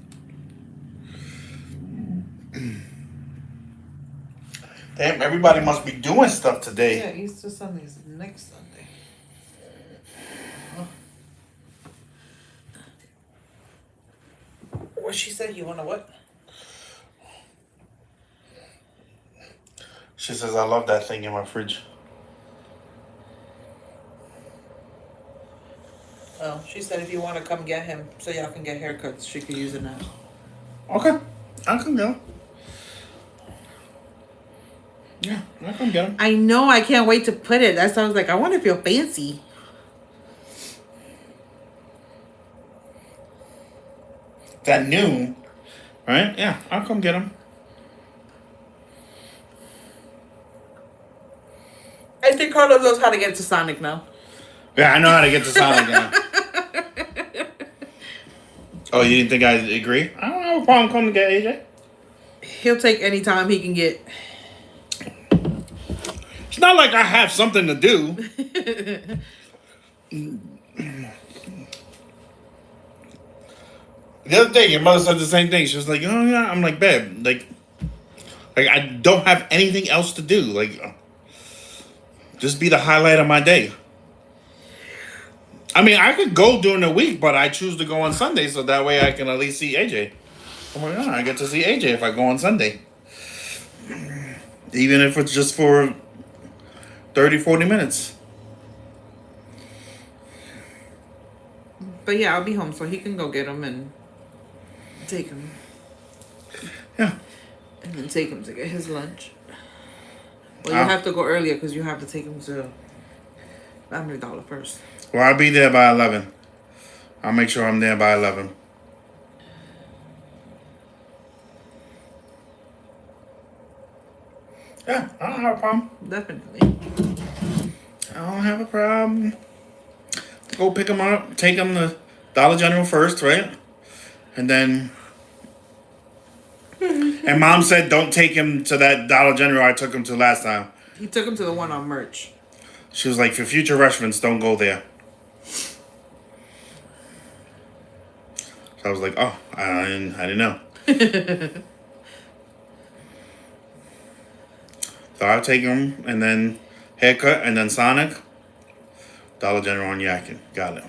Damn, everybody must be doing stuff today. Yeah, Easter Sunday is next Sunday. What she said, you wanna what? She says, I love that thing in my fridge. Oh, she said if you wanna come get him so y'all can get haircuts, she could use it now. Okay, I can go. Yeah, I can get him. I know, I can't wait to put it. That sounds like I wanna feel fancy. That noon, right? Yeah, I'll come get him. I think Carlos knows how to get to Sonic now. Yeah, I know how to get to Sonic now. Oh, you didn't think I agree? I don't have a problem coming to get AJ. He'll take any time he can get. It's not like I have something to do. The other day, your mother said the same thing. She was like, "Oh yeah," I'm like, "Babe, like I don't have anything else to do. Like, just be the highlight of my day." I mean, I could go during the week, but I choose to go on Sunday, so that way I can at least see AJ. Oh my God, I get to see AJ if I go on Sunday. Even if it's just for 30, 40 minutes. But yeah, I'll be home so he can go get him and take him. Yeah. And then take him to get his lunch. Well, you have to go earlier because you have to take him to Family Dollar first. Well, I'll be there by 11. I'll make sure I'm there by 11. Yeah, I don't have a problem. Definitely. I don't have a problem. Go pick them up, take them to Dollar General first, right? And then... And Mom said don't take him to that Dollar General I took him to last time. He took him to the one on merch. She was like, for future reference, don't go there. So I was like, oh, I didn't know. So I'll take him, and then haircut, and then Sonic. Dollar General on Yakin. Got it.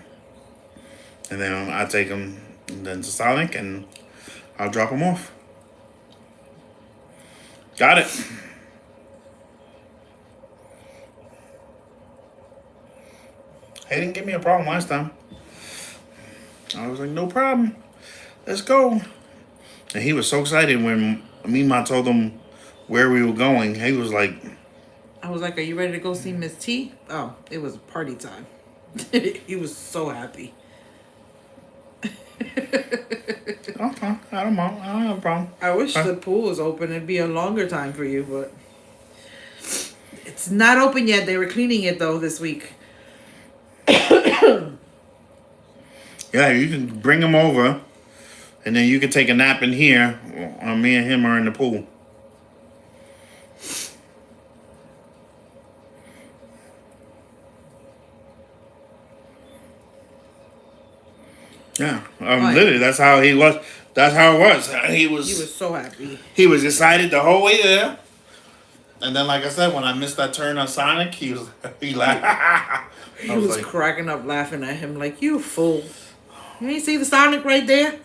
And then I'll take him and then to Sonic, and I'll drop him off. Got it. He didn't give me a problem last time. I was like, no problem. Let's go. And he was so excited when Mima told him where we were going. He was like, was like, "Are you ready to go see Miss T?" Oh, it was party time. He was so happy. Okay, I don't know. I don't have a problem. I wish Huh? the pool was open. It'd be a longer time for you, but it's not open yet. They were cleaning it though this week. Yeah, you can bring him over, and then you can take a nap in here. Me and him are in the pool. Yeah, Right. literally, that's how he was. That's how it was. He was so happy. He was excited the whole way there. And then, like I said, when I missed that turn on Sonic, he laughed. He was like, cracking up laughing at him like, "You fool. You ain't see the Sonic right there?"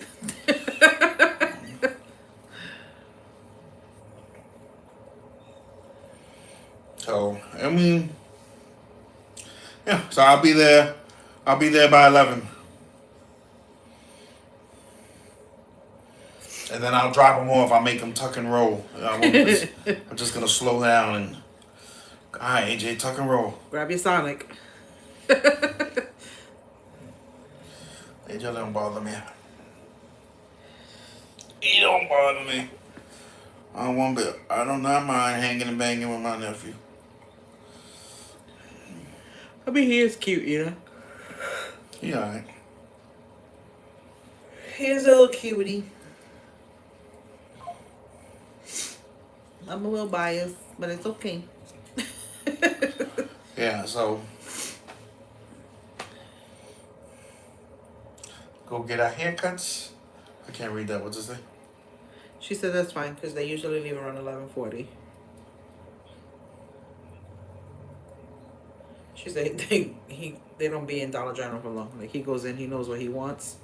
so I mean, yeah. So I'll be there. I'll be there by 11, and then I'll drop him off. I'll make him tuck and roll. I'm just gonna slow down and. All right, AJ, tuck and roll. Grab your Sonic. AJ don't bother me. He don't bother me. I don't one bit. I do not mind hanging and banging with my nephew. I mean, he is cute, you know. He alright. He's a little cutie. I'm a little biased, but it's okay. Yeah, so go get our haircuts. I can't read that. What's this thing? She said that's fine because they usually leave around 11:40. She said they don't be in Dollar General for long. Like he goes in, he knows what he wants.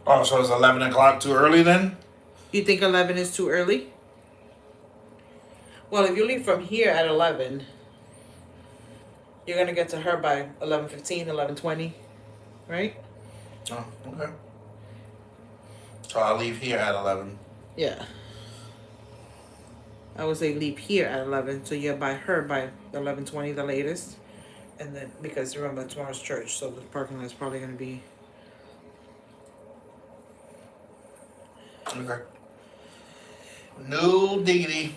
Oh, so it's 11 o'clock too early then? You think 11 is too early? Well, if you leave from here at 11, you're gonna get to her by 11:15, 11:20, right? Oh, okay. So I'll leave here at 11. Yeah. I would say leave here at 11, so you're by her by 11:20 the latest. And then, because remember, tomorrow's church, so the parking lot is probably going to be... Okay. No diggity.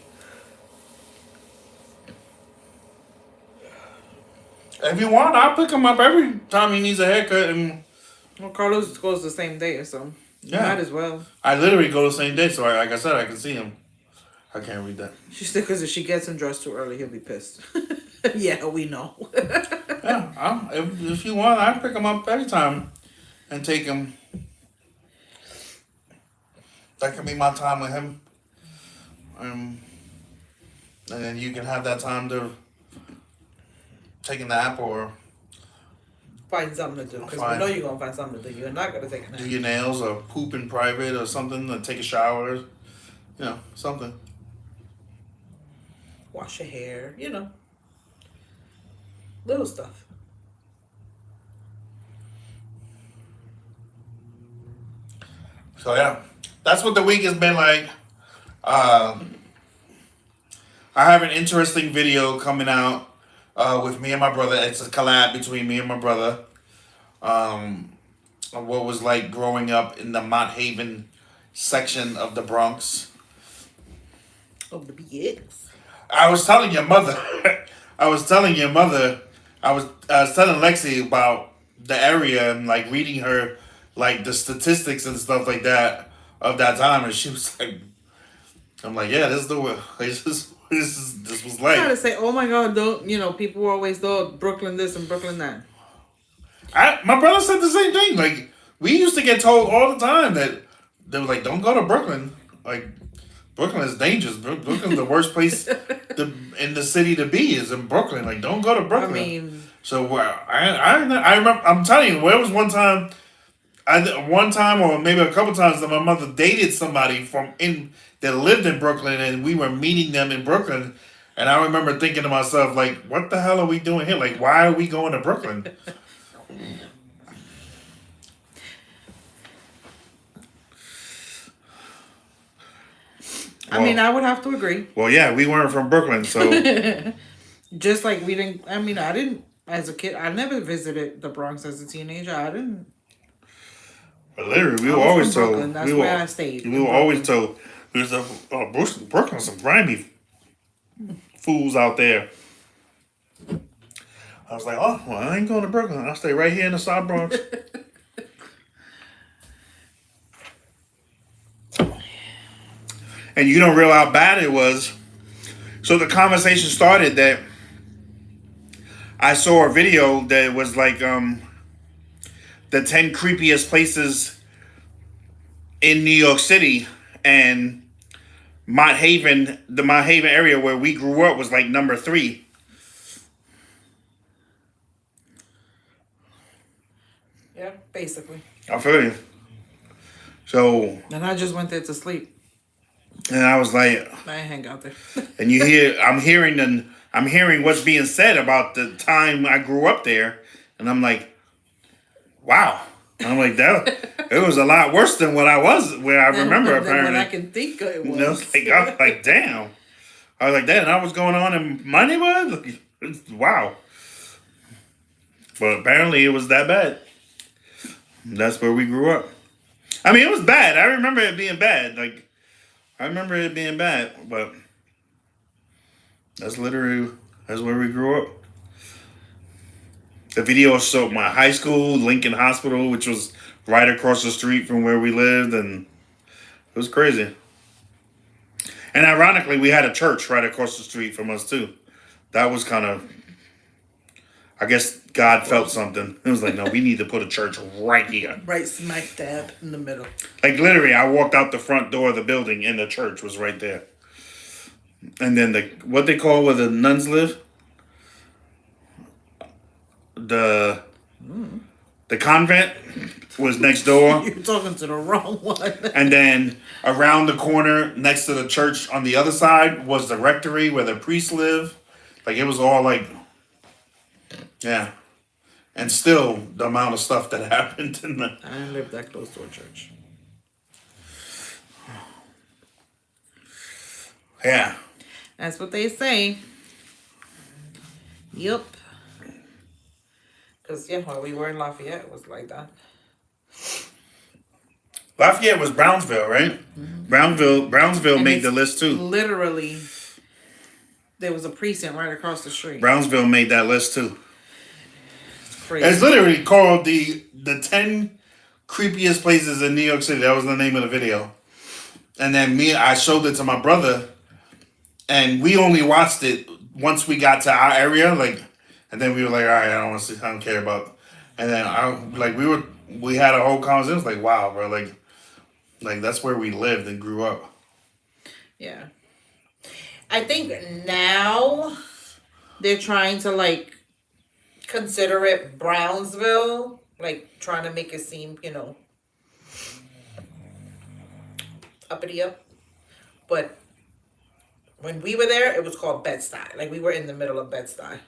If you want, I'll pick him up every time he needs a haircut. And Well, Carlos goes the same day, so you Yeah. might as well. I literally go the same day, so like I said, I can see him. I can't read that. She said because if she gets him dressed too early, he'll be pissed. Yeah, we know. Yeah, if you want, I'll pick him up every time and take him. That can be my time with him. And then you can have that time to take a nap or Find something to do, because we Fine. know you're going to find something to do. You're not going to take a nap. do your nails or poop in private or something, or take a shower, something. Wash your hair, little stuff. So yeah, that's what the week has been like. I have an interesting video coming out with me and my brother. It's a collab between me and my brother. Of what was like growing up in the Mott Haven section of the Bronx. Oh, the BX. I was telling your mother. I was telling Lexi about the area and like reading her like the statistics and stuff like that of that time, and she was like, "I'm like, yeah, this is the way. This was I gotta like." say, oh my God, don't, people always thought Brooklyn this and Brooklyn that. My brother said the same thing. Like we used to get told all the time that they were like, "Don't go to Brooklyn." Like Brooklyn is dangerous. Brooklyn's the worst place in the city to be is in Brooklyn. Like don't go to Brooklyn. I mean, So I remember. I'm telling you, there was one time or maybe a couple times that my mother dated somebody that lived in Brooklyn, and we were meeting them in Brooklyn. And I remember thinking to myself, like, what the hell are we doing here? Like, why are we going to Brooklyn? I mean, I would have to agree. Well, yeah, we weren't from Brooklyn, so Just like we didn't. I mean, I didn't as a kid. I never visited the Bronx as a teenager. I didn't. But literally, we I were was from always Brooklyn. told. That's where I stayed We in were always Brooklyn. told there's a Brooklyn, some grimy fools out there. I was like, oh, well, I ain't going to Brooklyn. I'll stay right here in the South Bronx. And you don't realize how bad it was. So the conversation started that I saw a video that was like the 10 creepiest places in New York City, and the Mott Haven area where we grew up was like number 3. Yeah, basically. I feel you. So, And I just went there to sleep. and I was like, I ain't hang out there. and I'm hearing what's being said about the time I grew up there, and I'm like, wow. I'm like, that it was a lot worse than what I was where I remember Than what I apparently. can think it You know, was. like I was like, damn. I was like, damn, that was going on in my neighborhood? Wow. But apparently it was that bad. That's where we grew up. I mean, it was bad. I remember it being bad. Like, I remember it being bad, but that's where we grew up. The video showed my high school, Lincoln Hospital, which was right across the street from where we lived, and it was crazy. And ironically, we had a church right across the street from us too. That was kind of, I guess God felt something. It was like, no, we need to put a church right here. Right smack dab in the middle. Like literally, I walked out the front door of the building and the church was right there. And then what they call where the nuns live, the the convent was next door. You're talking to the wrong one. And then around the corner, next to the church on the other side, was the rectory where the priests live. Like it was all like, yeah. And still, the amount of stuff that happened in the. I didn't live that close to a church. Yeah. That's what they say. Yep. Because, yeah, when we were in Lafayette, it was like that. Lafayette was Brownsville, right? Mm-hmm. Brownsville And made it's the list too. Literally, there was a precinct right across the street. Brownsville made that list too. It's crazy. It's literally called the 10 creepiest places in New York City. That was the name of the video. And then I showed it to my brother, and we only watched it once we got to our area, like, and then we were like, all right, I don't want to see, I don't care about. And then we had a whole conversation. It was like, wow, bro, like that's where we lived and grew up. Yeah. I think now they're trying to, like, consider it Brownsville, like, trying to make it seem, uppity up. But when we were there, it was called Bed-Stuy. Like, we were in the middle of Bed-Stuy,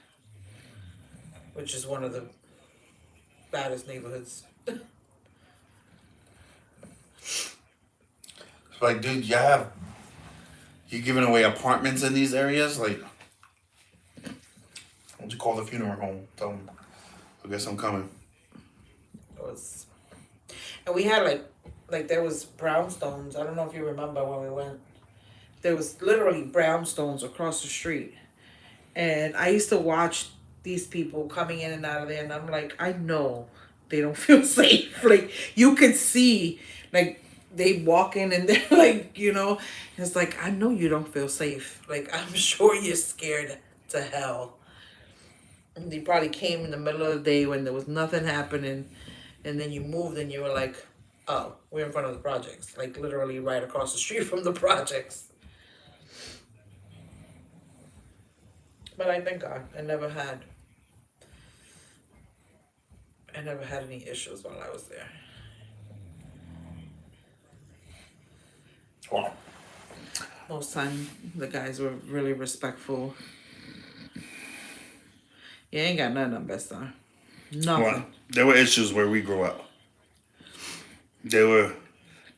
which is one of the baddest neighborhoods. Like, dude, you giving away apartments in these areas? Like, why don't you call the funeral home? Tell them, I guess I'm coming. And we had like there was brownstones. I don't know if you remember when we went. There was literally brownstones across the street. And I used to watch these people coming in and out of there, and I'm like, I know they don't feel safe. Like, you could see, like, they walk in and they're like, it's like, I know you don't feel safe. Like, I'm sure you're scared to hell. And they probably came in the middle of the day when there was nothing happening, and then you moved and you were like, oh, we're in front of the projects. Like, literally right across the street from the projects. But I thank God I never had any issues while I was there. Wow. Most time the guys were really respectful. You ain't got nothing on Best Star. Nothing. Well, there were issues where we grew up. There were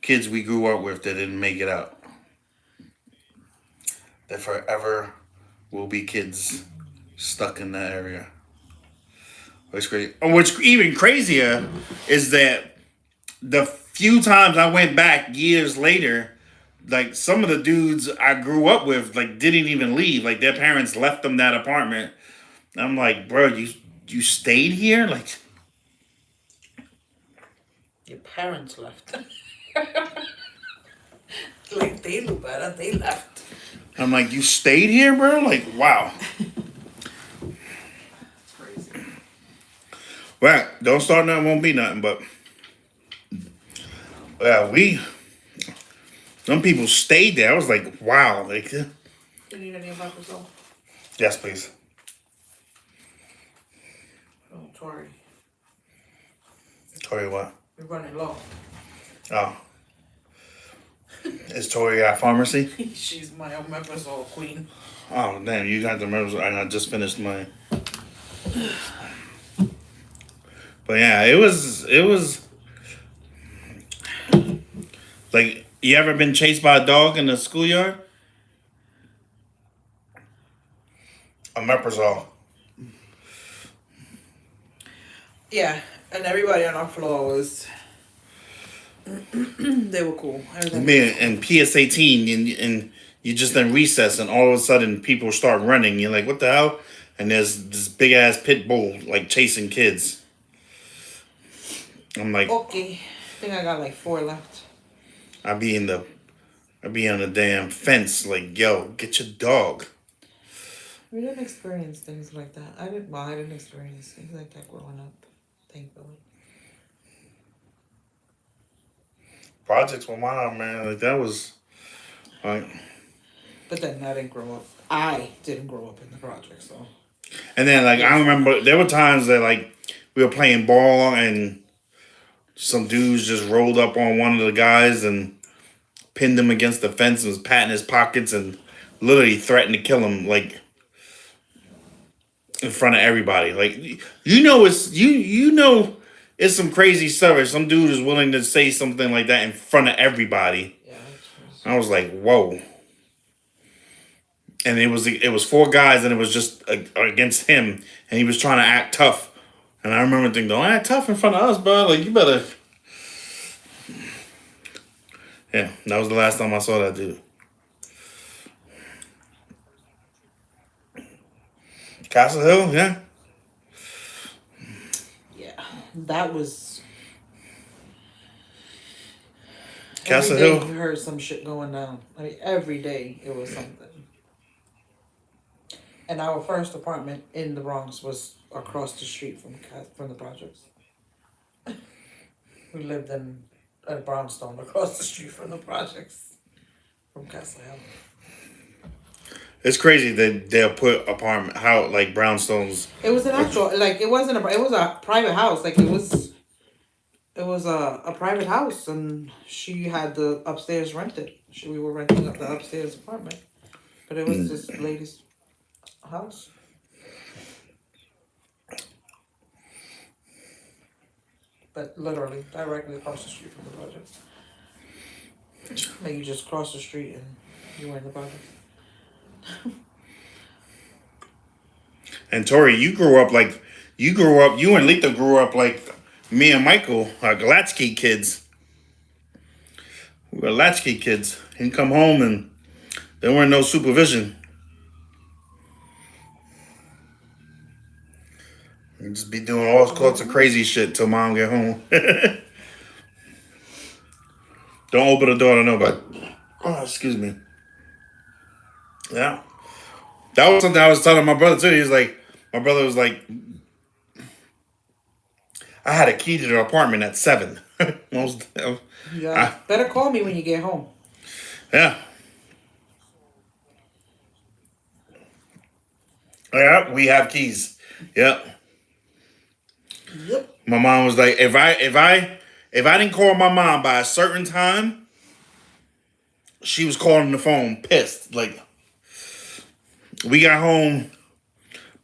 kids we grew up with that didn't make it out. That forever will be kids stuck in that area. It's crazy. Oh, what's even crazier is that the few times I went back years later, like some of the dudes I grew up with, like didn't even leave. Like their parents left them that apartment. I'm like, bro, you stayed here? Like Your parents left. Like they knew better, they left. I'm like, you stayed here, bro? Like, wow. It's crazy. Well, don't start nothing, won't be nothing, but yeah, some people stayed there. I was like, wow. Like, You need any of my yourself? yes, please. Oh, Tori. Tori, what? We're running low. Oh. Is Tori at pharmacy? She's my omeprazole queen. Oh, damn, you got the members. I just finished mine. But yeah, it was like, you ever been chased by a dog in the schoolyard? Omeprazole. Yeah, and everybody on our floor was. They were cool. Man, and PS18, and you just in recess, and all of a sudden people start running. You're like, what the hell? And there's this big ass pit bull like chasing kids. I'm like, Okay, I think I got like 4 left. I be on the damn fence, like, yo, get your dog. We didn't experience things like that. I didn't experience things like that growing up, thankfully. Projects with mom, man, like that was, like, But then I didn't grow up. I didn't grow up in the project, so. and then like I remember there were times that like we were playing ball and some dudes just rolled up on one of the guys and pinned him against the fence and was patting his pockets and literally threatened to kill him, like in front of everybody. Like you know it's some crazy stuff. If some dude is willing to say something like that in front of everybody. Yeah. I was like, whoa. And it was 4 guys and it was just against him and he was trying to act tough. And I remember thinking, don't act tough in front of us, bro. Like, you better. Yeah, that was the last time I saw that dude. Castle Hill, yeah. Yeah, that was. Castle every day Hill. you heard some shit going down. I mean, every day it was something. And our first apartment in the Bronx was across the street from the projects. We lived in a brownstone across the street from the projects, from Castle Hill. It's crazy that they'll put like brownstones. It was an actual, like, it wasn't it was a private house. Like, it was a private house, and she had the upstairs rented. We were renting up the upstairs apartment, but it was this lady's house. But literally directly across the street from the project. Like, you just cross the street and you were in the project. And Tori, you and Lita grew up like me and Michael, latchkey kids. We were latchkey kids. He'd come home and there weren't no supervision. He'd just be doing all sorts of crazy shit till mom get home. Don't open the door to nobody. Oh, excuse me. Yeah. That was something I was telling my brother too. My brother was like, I had a key to the apartment at 7. Yeah. Better call me when you get home. Yeah. Yeah, we have keys. Yep. Yep. My mom was like, if I didn't call my mom by a certain time, she was calling the phone pissed. Like, we got home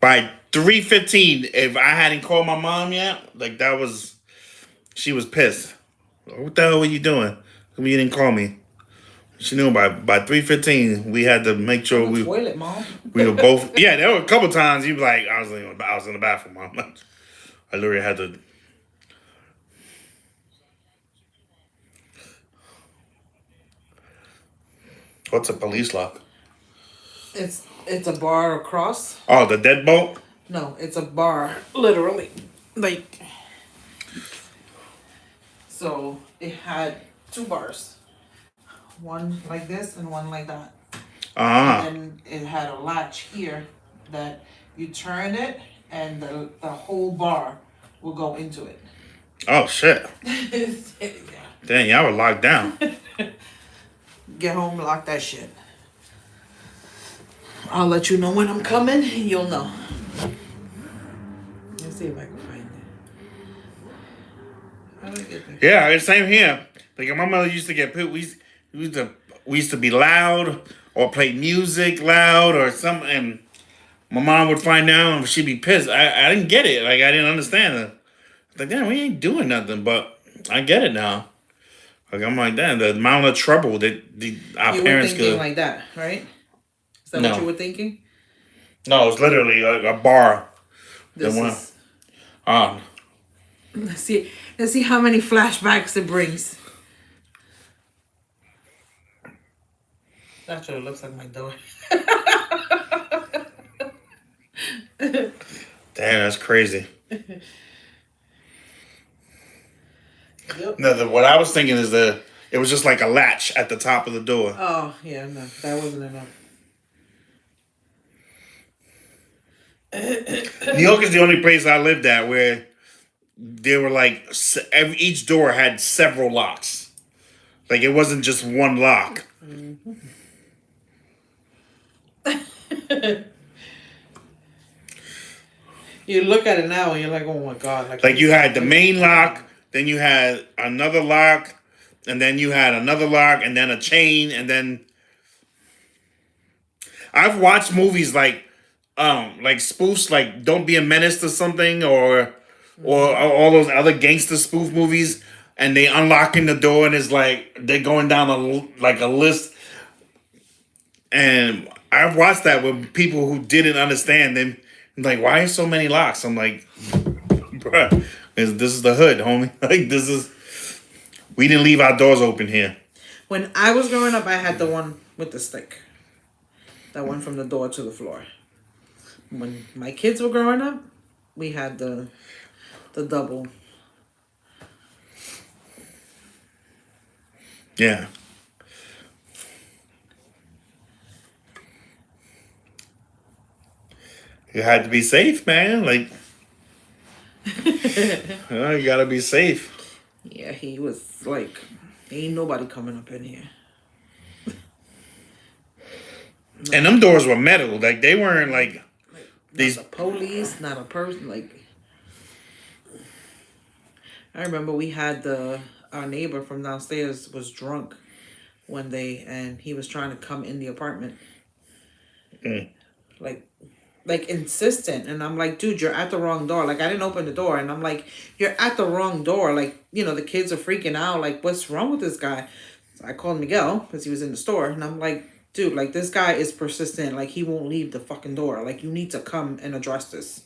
by 3:15. If I hadn't called my mom yet, like she was pissed. What the hell were you doing? You didn't call me. She knew by 3:15 we had to make sure we Toilet, mom. were both. Yeah, there were a couple times you like I was in the bathroom, mom. I literally had to. What's a police lock? It's a bar across. Oh, the deadbolt. No, it's a bar, literally. Like, so it had two bars, one like this and one like that. And it had a latch here that you turn it and the whole bar will go into it. Oh shit! Yeah. Dang, y'all were locked down. Get home, lock that shit. I'll let you know when I'm coming. You'll know. Let's see if I can find it. How do I get there? Yeah, it's same here. Like my mother used to get put. We used to be loud or play music loud or something. And my mom would find out and she'd be pissed. I didn't get it. Like I didn't understand it. Like damn, we ain't doing nothing. But I get it now. Like I'm like damn, the amount of trouble that our You were parents thinking could. like that, right? Is that No. what you were thinking? No, it's literally a bar. This one. is. Um, Let's see how many flashbacks it brings. That's what it looks like my door. damn, that's crazy. Yep. No, what I was thinking is it was just like a latch at the top of the door. Oh, yeah, no, that wasn't enough. New York is the only place I lived at where there were like each door had several locks. Like it wasn't just one lock. You look at it now and you're like, oh my god. Like you had the main lock, then you had another lock, and then you had another lock, and then a chain, and then I've watched movies like spoofs like Don't Be a Menace to Something or all those other gangster spoof movies, and they unlocking the door and it's like they're going down a list. And I've watched that with people who didn't understand them. Like, why is so many locks? I'm like, bruh, this is the hood, homie. Like, we didn't leave our doors open here. When I was growing up, I had the one with the stick. That one from the door to the floor. When my kids were growing up, we had the double. Yeah. You had to be safe, man. Like, you gotta be safe. Yeah, he was like, ain't nobody coming up in here. And them doors were metal. Like, they weren't like these. Not the police, not a person. Like, I remember we had our neighbor from downstairs was drunk one day, and he was trying to come in the apartment. Like insistent, and I'm like, dude, you're at the wrong door. Like I didn't open the door, and I'm like, you're at the wrong door. Like, you know, the kids are freaking out. Like, what's wrong with this guy? So I called Miguel because he was in the store, and I'm like, dude, like this guy is persistent. Like he won't leave the fucking door. Like you need to come and address this.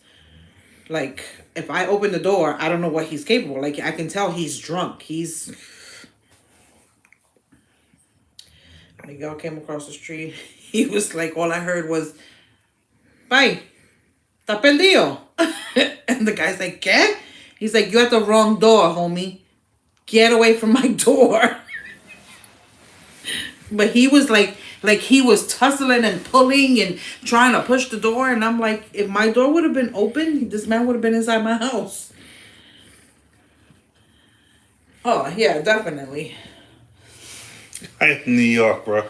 Like if I open the door, I don't know what he's capable. Like I can tell he's drunk. Miguel came across the street. He was like, all I heard was, "Bye. Está perdido." And the guy's like, ¿qué? He's like, you're at the wrong door, homie. Get away from my door. But he was like he was tussling and pulling and trying to push the door. And I'm like, if my door would have been open, this man would have been inside my house. Oh, yeah, definitely. In New York, bro.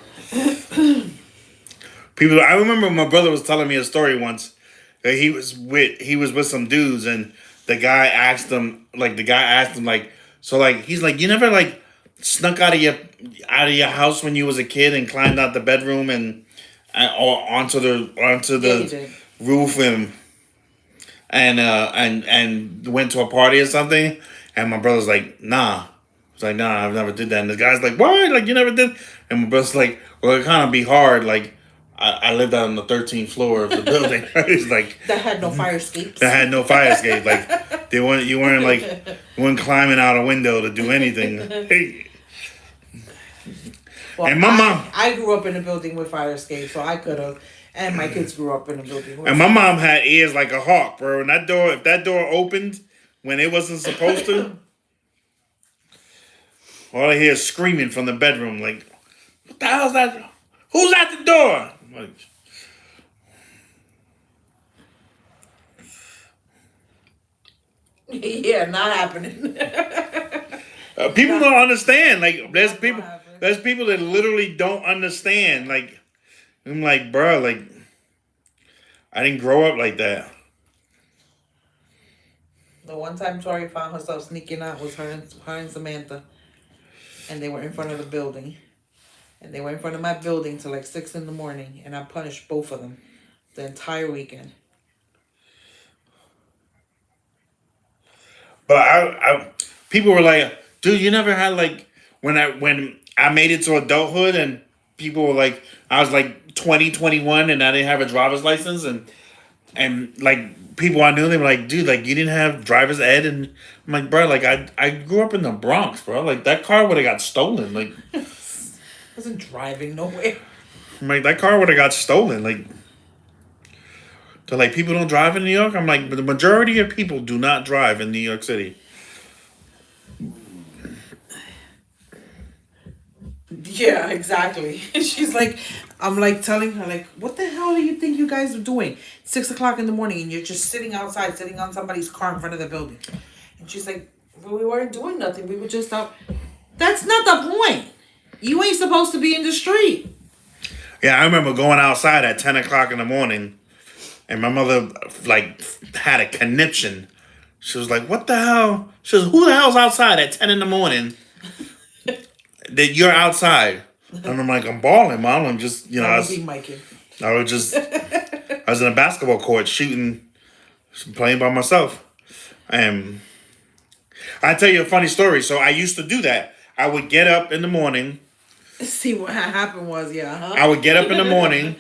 I remember my brother was telling me a story once. That he was with some dudes, and the guy asked him, so like he's like, you never like snuck out of your house when you was a kid and climbed out the bedroom and or onto the roof and went to a party or something. And my brother's like, nah. It's like, nah, I've never did that. And the guy's like, what? Like, you never did? And my brother's like, well, it kind of be hard. Like, I lived out on the 13th floor of the building. It's like That had no fire escapes. that had no fire escape. Like, you weren't like, you weren't climbing out a window to do anything. Well, And my mom, I grew up in a building with fire escape, so I could have. And my kids grew up in a building with and my mom had ears like a hawk, bro. And if that door opened when it wasn't supposed to, all I hear is screaming from the bedroom, like, what the hell's that? Who's at the door? I'm like, Yeah, not happening. people don't understand. Like, there's people that literally don't understand. Like, I'm like, bro, like, I didn't grow up like that. The one time Tori found herself sneaking out was her and Samantha. And they were in front of the building. And they were in front of my building till like 6 in the morning. And I punished both of them the entire weekend. But people were like, dude, you never had like, when I made it to adulthood and people were like, I was like 20, 21 and I didn't have a driver's license and like people I knew, they were like, dude, like you didn't have driver's ed. And I'm like, bro, like I grew up in the Bronx, bro. Like that car would have got stolen. Like, Wasn't driving nowhere. I'm like, that car would have got stolen. Like, so like people don't drive in New York. I'm like, but the majority of people do not drive in New York City. Yeah, exactly. She's like, I'm like telling her, like, what the hell do you think you guys are doing? 6 o'clock in the morning and you're just sitting outside, sitting on somebody's car in front of the building. And she's like, well, we weren't doing nothing. We were just out. That's not the point. You ain't supposed to be in the street. Yeah, I remember going outside at 10 o'clock in the morning and my mother like had a conniption. She was like, what the hell? She was, who the hell's outside at 10 in the morning that you're outside? And I'm like, I'm balling, Mom. I'm just, you know, I was in a basketball court shooting, playing by myself. And I tell you a funny story. So I used to do that. I would get up in the morning. See what happened was, I would get up in the morning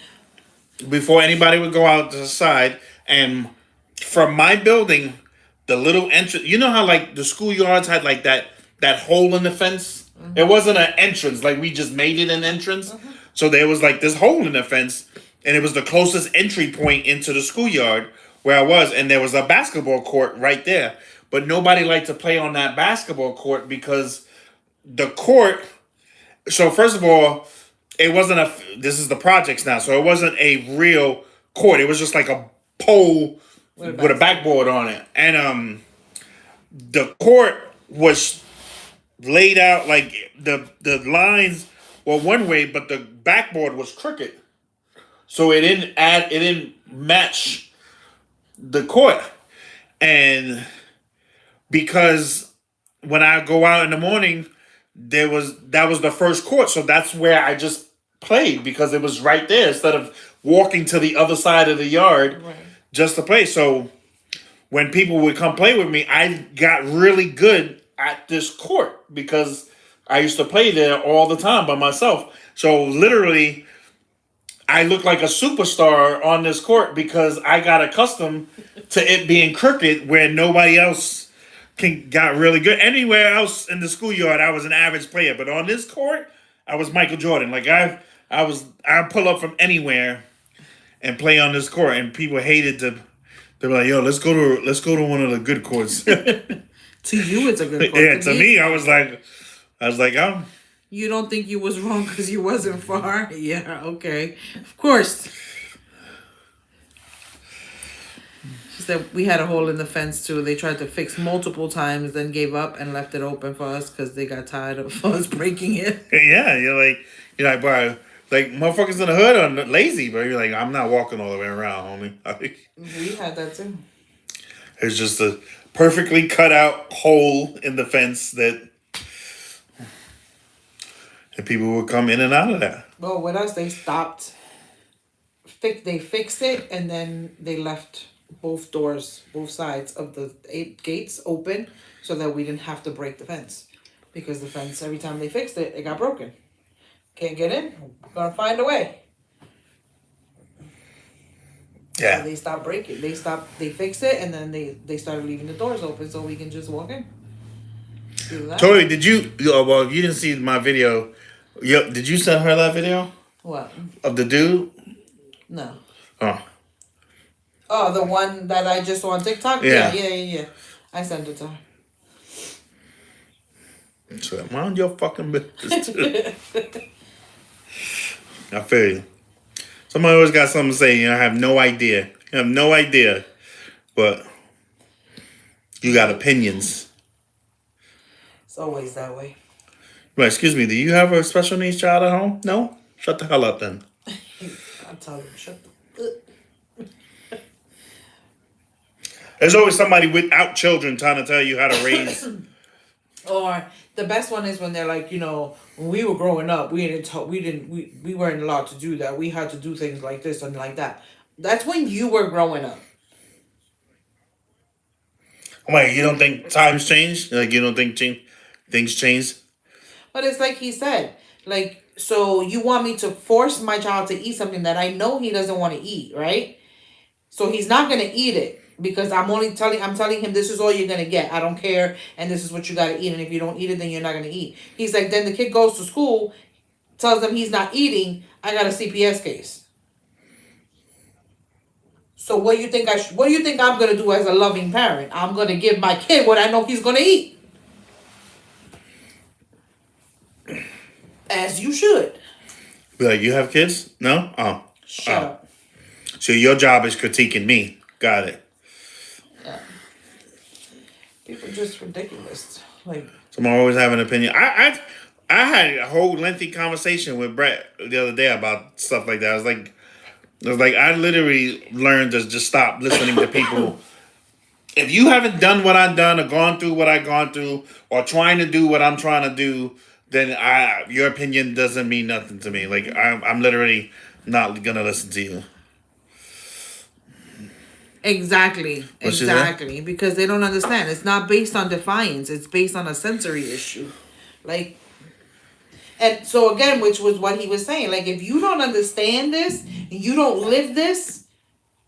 before anybody would go out to the side. And from my building, the little entrance, you know how like the schoolyards had like that hole in the fence? Mm-hmm. It wasn't an entrance, like we just made it an entrance. Mm-hmm. So there was like this hole in the fence, and it was the closest entry point into the schoolyard where I was, and there was a basketball court right there. But nobody liked to play on that basketball court because the court, so first of all, it wasn't this is the projects now, so it wasn't a real court. It was just like a pole with a backboard on it. And the court was laid out like the lines were one way, but the backboard was crooked. So it didn't match the court. And because when I go out in the morning, that was the first court. So that's where I just played because it was right there instead of walking to the other side of the yard just to play. So when people would come play with me, I got really good at this court because I used to play there all the time by myself. So literally, I look like a superstar on this court because I got accustomed to it being crooked where nobody else got really good. Anywhere else in the schoolyard, I was an average player. But on this court, I was Michael Jordan. Like I pull up from anywhere and play on this court, and people hated to. They were like, "Yo, let's go to one of the good courts." To you, it's a good court. Yeah, to me, I was like, oh. You don't think you was wrong because you wasn't far? Yeah, okay, of course. She said we had a hole in the fence too. They tried to fix multiple times, then gave up and left it open for us because they got tired of us breaking it. Yeah, you're like, bro, like motherfuckers in the hood are lazy, but you're like, I'm not walking all the way around, homie. We had that too. It's just a perfectly cut out hole in the fence that and people would come in and out of that. Well, with us, they stopped. They fixed it, and then they left both doors, both sides of the 8 gates open, so that we didn't have to break the fence. Because the fence, every time they fixed it, it got broken. Can't get in. We're gonna find a way. Yeah. So they stopped breaking. They fixed it, and then they started leaving the doors open so we can just walk in. Do that. Tori, did you? Well, if you didn't see my video, did you send her that video What? of the dude? No. Oh, Oh, the one that I just saw on TikTok? Yeah. Yeah. I sent it to her. so mind your fucking business. I feel you. Somebody always got something to say. I have no idea. You have no idea, but you got opinions. It's always that way. Right, excuse me. Do you have a special needs child at home? No. Shut the hell up then. I tell them, shut the. There's always somebody without children trying to tell you how to raise. Or the best one is when they're like, when we were growing up, we weren't allowed to do that. We had to do things like this and like that. That's when you were growing up. Wait, you don't think times change? Like you don't think things change? But it's like he said, like, so you want me to force my child to eat something that I know he doesn't want to eat, right? So he's not gonna eat it because I'm telling him this is all you're gonna get. I don't care, and this is what you gotta eat. And if you don't eat it, then you're not gonna eat. He's like, then the kid goes to school, tells them he's not eating. I got a CPS case. So what do you think I'm gonna do as a loving parent? I'm gonna give my kid what I know he's gonna eat. As you should. Be like, you have kids? No? Oh. Shut up. So your job is critiquing me. Got it. Yeah. People are just ridiculous. Like, Someone always have an opinion. I had a whole lengthy conversation with Brett the other day about stuff like that. I was like, I literally learned to just stop listening to people. If you haven't done what I've done or gone through what I've gone through or trying to do what I'm trying to do, then your opinion doesn't mean nothing to me. Like I'm literally not gonna listen to you. exactly. What's she say? Exactly. Because they don't understand. It's not based on defiance. It's based on a sensory issue. Like, and so again, which was what he was saying. Like, if you don't understand this and you don't live this,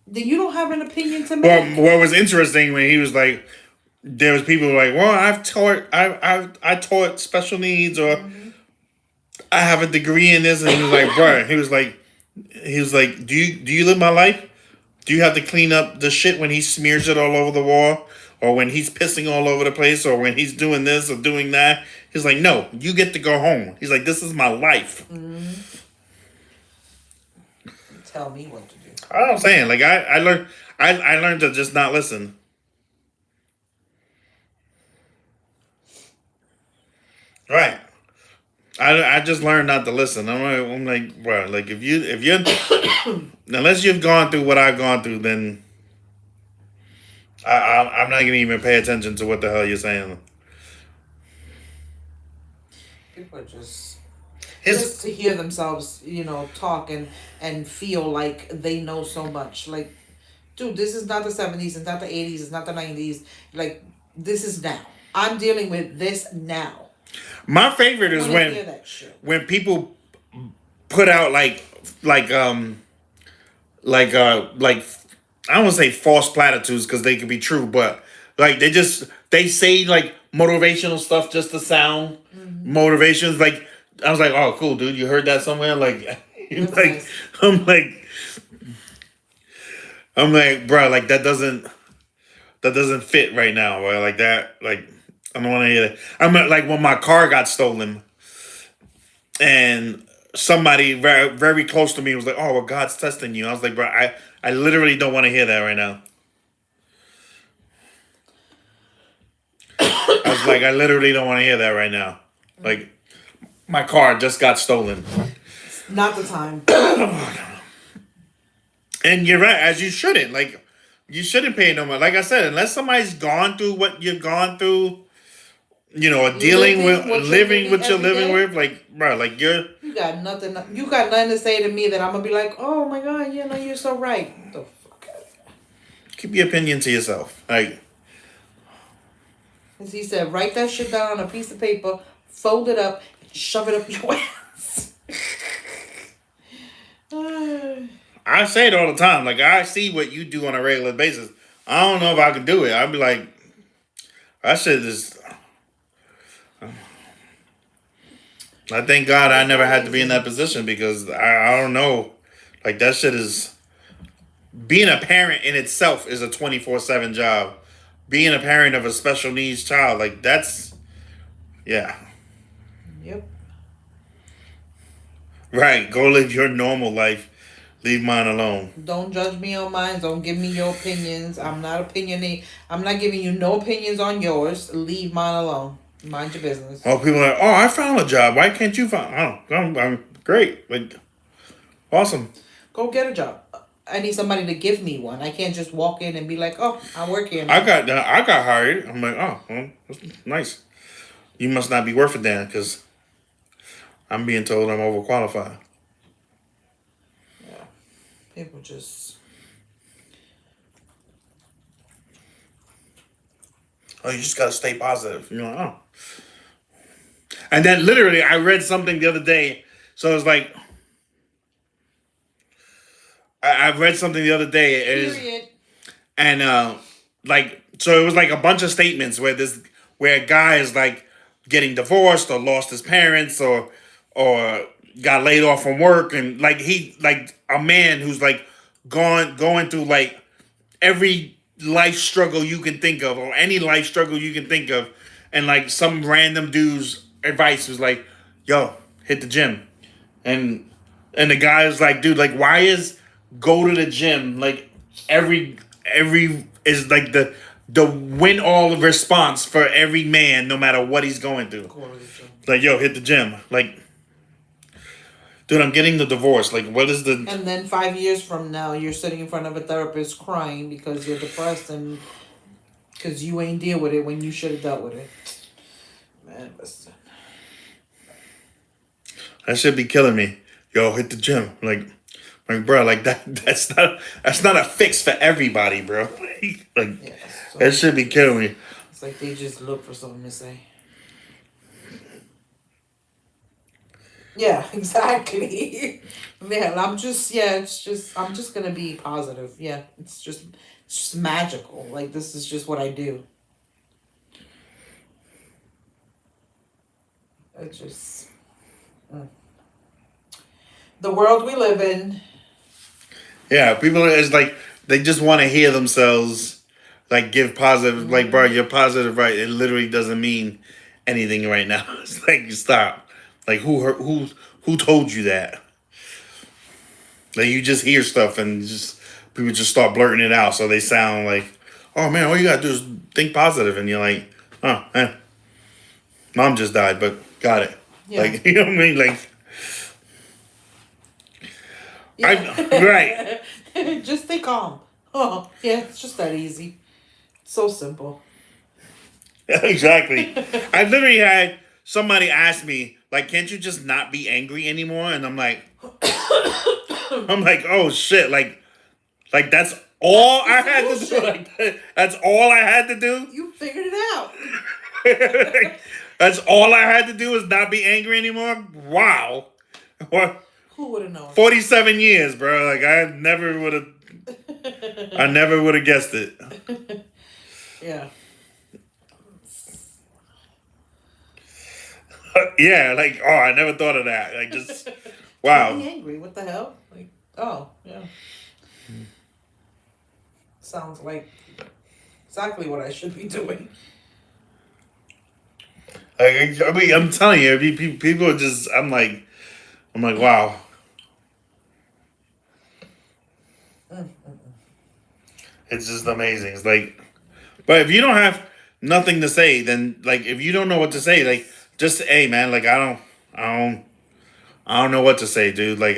then you don't have an opinion to make. Well, what was interesting when he was like, there was people like, well, I taught special needs or I have a degree in this, and he was like, bro, he was like, do you live my life? Do you have to clean up the shit when he smears it all over the wall, or when he's pissing all over the place, or when he's doing this or doing that? He's like, no, you get to go home. He's like, this is my life. Mm-hmm. Tell me what to do. I'm saying, like, I learned to just not listen. Right. I just learned not to listen. I'm like, bro, like if you unless you've gone through what I've gone through, then I'm not gonna even pay attention to what the hell you're saying. People are just to hear themselves, talk and feel like they know so much. Like, dude, this is not the 70s, it's not the 80s, it's not the 90s. Like, this is now. I'm dealing with this now. My favorite is when people put out like I don't want to say false platitudes because they could be true, but like they say like motivational stuff just to sound motivations. Like I was like, oh cool, dude, you heard that somewhere? Like, like nice. I'm like, bro, like that doesn't fit right now, bro. Like that, like. I don't want to hear that. I'm like when my car got stolen, and somebody very, very close to me was like, "Oh, well, God's testing you." I was like, "Bro, I literally don't want to hear that right now." I was like, "I literally don't want to hear that right now." Like, my car just got stolen. Not the time. And you're right, as you shouldn't. Like, you shouldn't pay no more. Like I said, unless somebody's gone through what you've gone through. Living what you're living with, like, bro, like you got nothing to say to me that I'm gonna be like, oh my god, you're so right. What the fuck? Keep your opinion to yourself. Like, as he said, write that shit down on a piece of paper, fold it up, and shove it up your ass. I say it all the time. Like, I see what you do on a regular basis. I don't know if I can do it. I'd be like, I shit is. I thank God I never had to be in that position because I don't know. Like, that shit is. Being a parent in itself is a 24/7 job. Being a parent of a special needs child, like, that's. Yeah. Yep. Right. Go live your normal life. Leave mine alone. Don't judge me on mine. Don't give me your opinions. I'm not opinionated. I'm not giving you no opinions on yours. Leave mine alone. Mind your business. Oh, people are like, oh, I found a job. Why can't you find? Oh, I'm great. Like, awesome. Go get a job. I need somebody to give me one. I can't just walk in and be like, oh, I work here now. I got hired. I'm like, oh, well, that's nice. You must not be worth it then, because I'm being told I'm overqualified. Yeah. People just. Oh, you just gotta stay positive. You're like, oh. And then literally, I read something the other day. So it's like, I read something the other day. Period. And like, so it was like a bunch of statements where a guy is like getting divorced or lost his parents or got laid off from work, and like a man who's like going through like every life struggle you can think of or any life struggle you can think of, and like some random dude's advice was like, yo, hit the gym. And the guy is like, dude, like, why is go to the gym like every is like the win all response for every man, no matter what he's going through. Like, yo, hit the gym. Like, dude, I'm getting the divorce. Like, what is the? And then 5 years from now, you're sitting in front of a therapist crying because you're depressed and because you ain't deal with it when you should have dealt with it. Man, listen. That should be killing me. Yo, hit the gym. Like, bro, like that's not a fix for everybody, bro. Like, Yeah, so that should be killing me. it's like they just look for something to say. Yeah, exactly. Yeah, I'm just gonna be positive. Yeah, it's just magical. Like, this is just what I do. It's just the world we live in. Yeah, people is like they just want to hear themselves like give positive. Mm-hmm. Like, bro, you're positive, right? It literally doesn't mean anything right now. It's like, stop. Like, who told you that? Like, you just hear stuff and just people just start blurting it out, so they sound like, oh man, all you gotta do is think positive, and you're like, oh, mom just died, but got it. Yeah. Like, you know what I mean? Like, Yeah. right. Just stay calm. Oh, yeah, it's just that easy. So simple. Exactly. I literally had somebody ask me, like, can't you just not be angry anymore? And I'm like, oh shit, like that's all I had to do. Like, that's all I had to do. You figured it out. That's all I had to do is not be angry anymore. Wow. What? Who would have known? 47 years, bro. Like, I never would have guessed it. Yeah. Yeah, like, oh, I never thought of that. Like, just, wow. Being angry, what the hell? Like, oh, yeah. Sounds like exactly what I should be doing. Like, I mean, I'm telling you, people are just, I'm like, wow. It's just amazing. It's like, but if you don't have nothing to say, then like, if you don't know what to say, like, just hey man, like, I don't know what to say, dude. Like,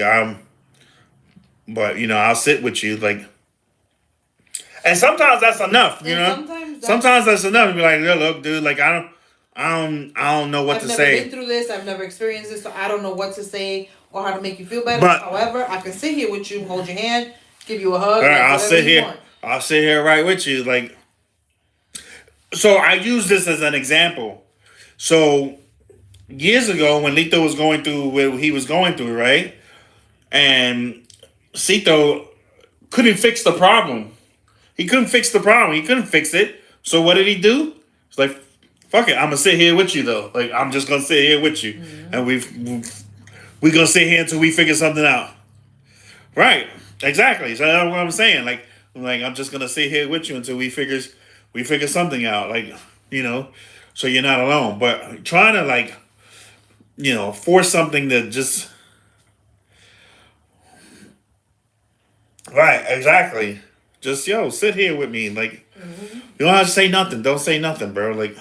but you know, I'll sit with you, like, and sometimes that's enough, you know. Sometimes that's enough to be like, look, dude, like, I don't know what to say. I've never been through this. I've never experienced this, so I don't know what to say or how to make you feel better. But, however, I can sit here with you, hold your hand, give you a hug. Like, I'll sit here right with you, like. So I use this as an example. So years ago when Lito was going through what he was going through, right? And Cito couldn't fix the problem. He couldn't fix the problem. He couldn't fix it. So what did he do? It's like, fuck it. I'm gonna sit here with you though. Like I'm just gonna sit here with you, and we're gonna sit here until we figure something out. Right? Exactly. So that's what I'm saying. Like I'm just gonna sit here with you until we figure something out. Like so you're not alone. But trying to force something that just right. Exactly. Just sit here with me. Like you don't have to say nothing. Don't say nothing, bro. Like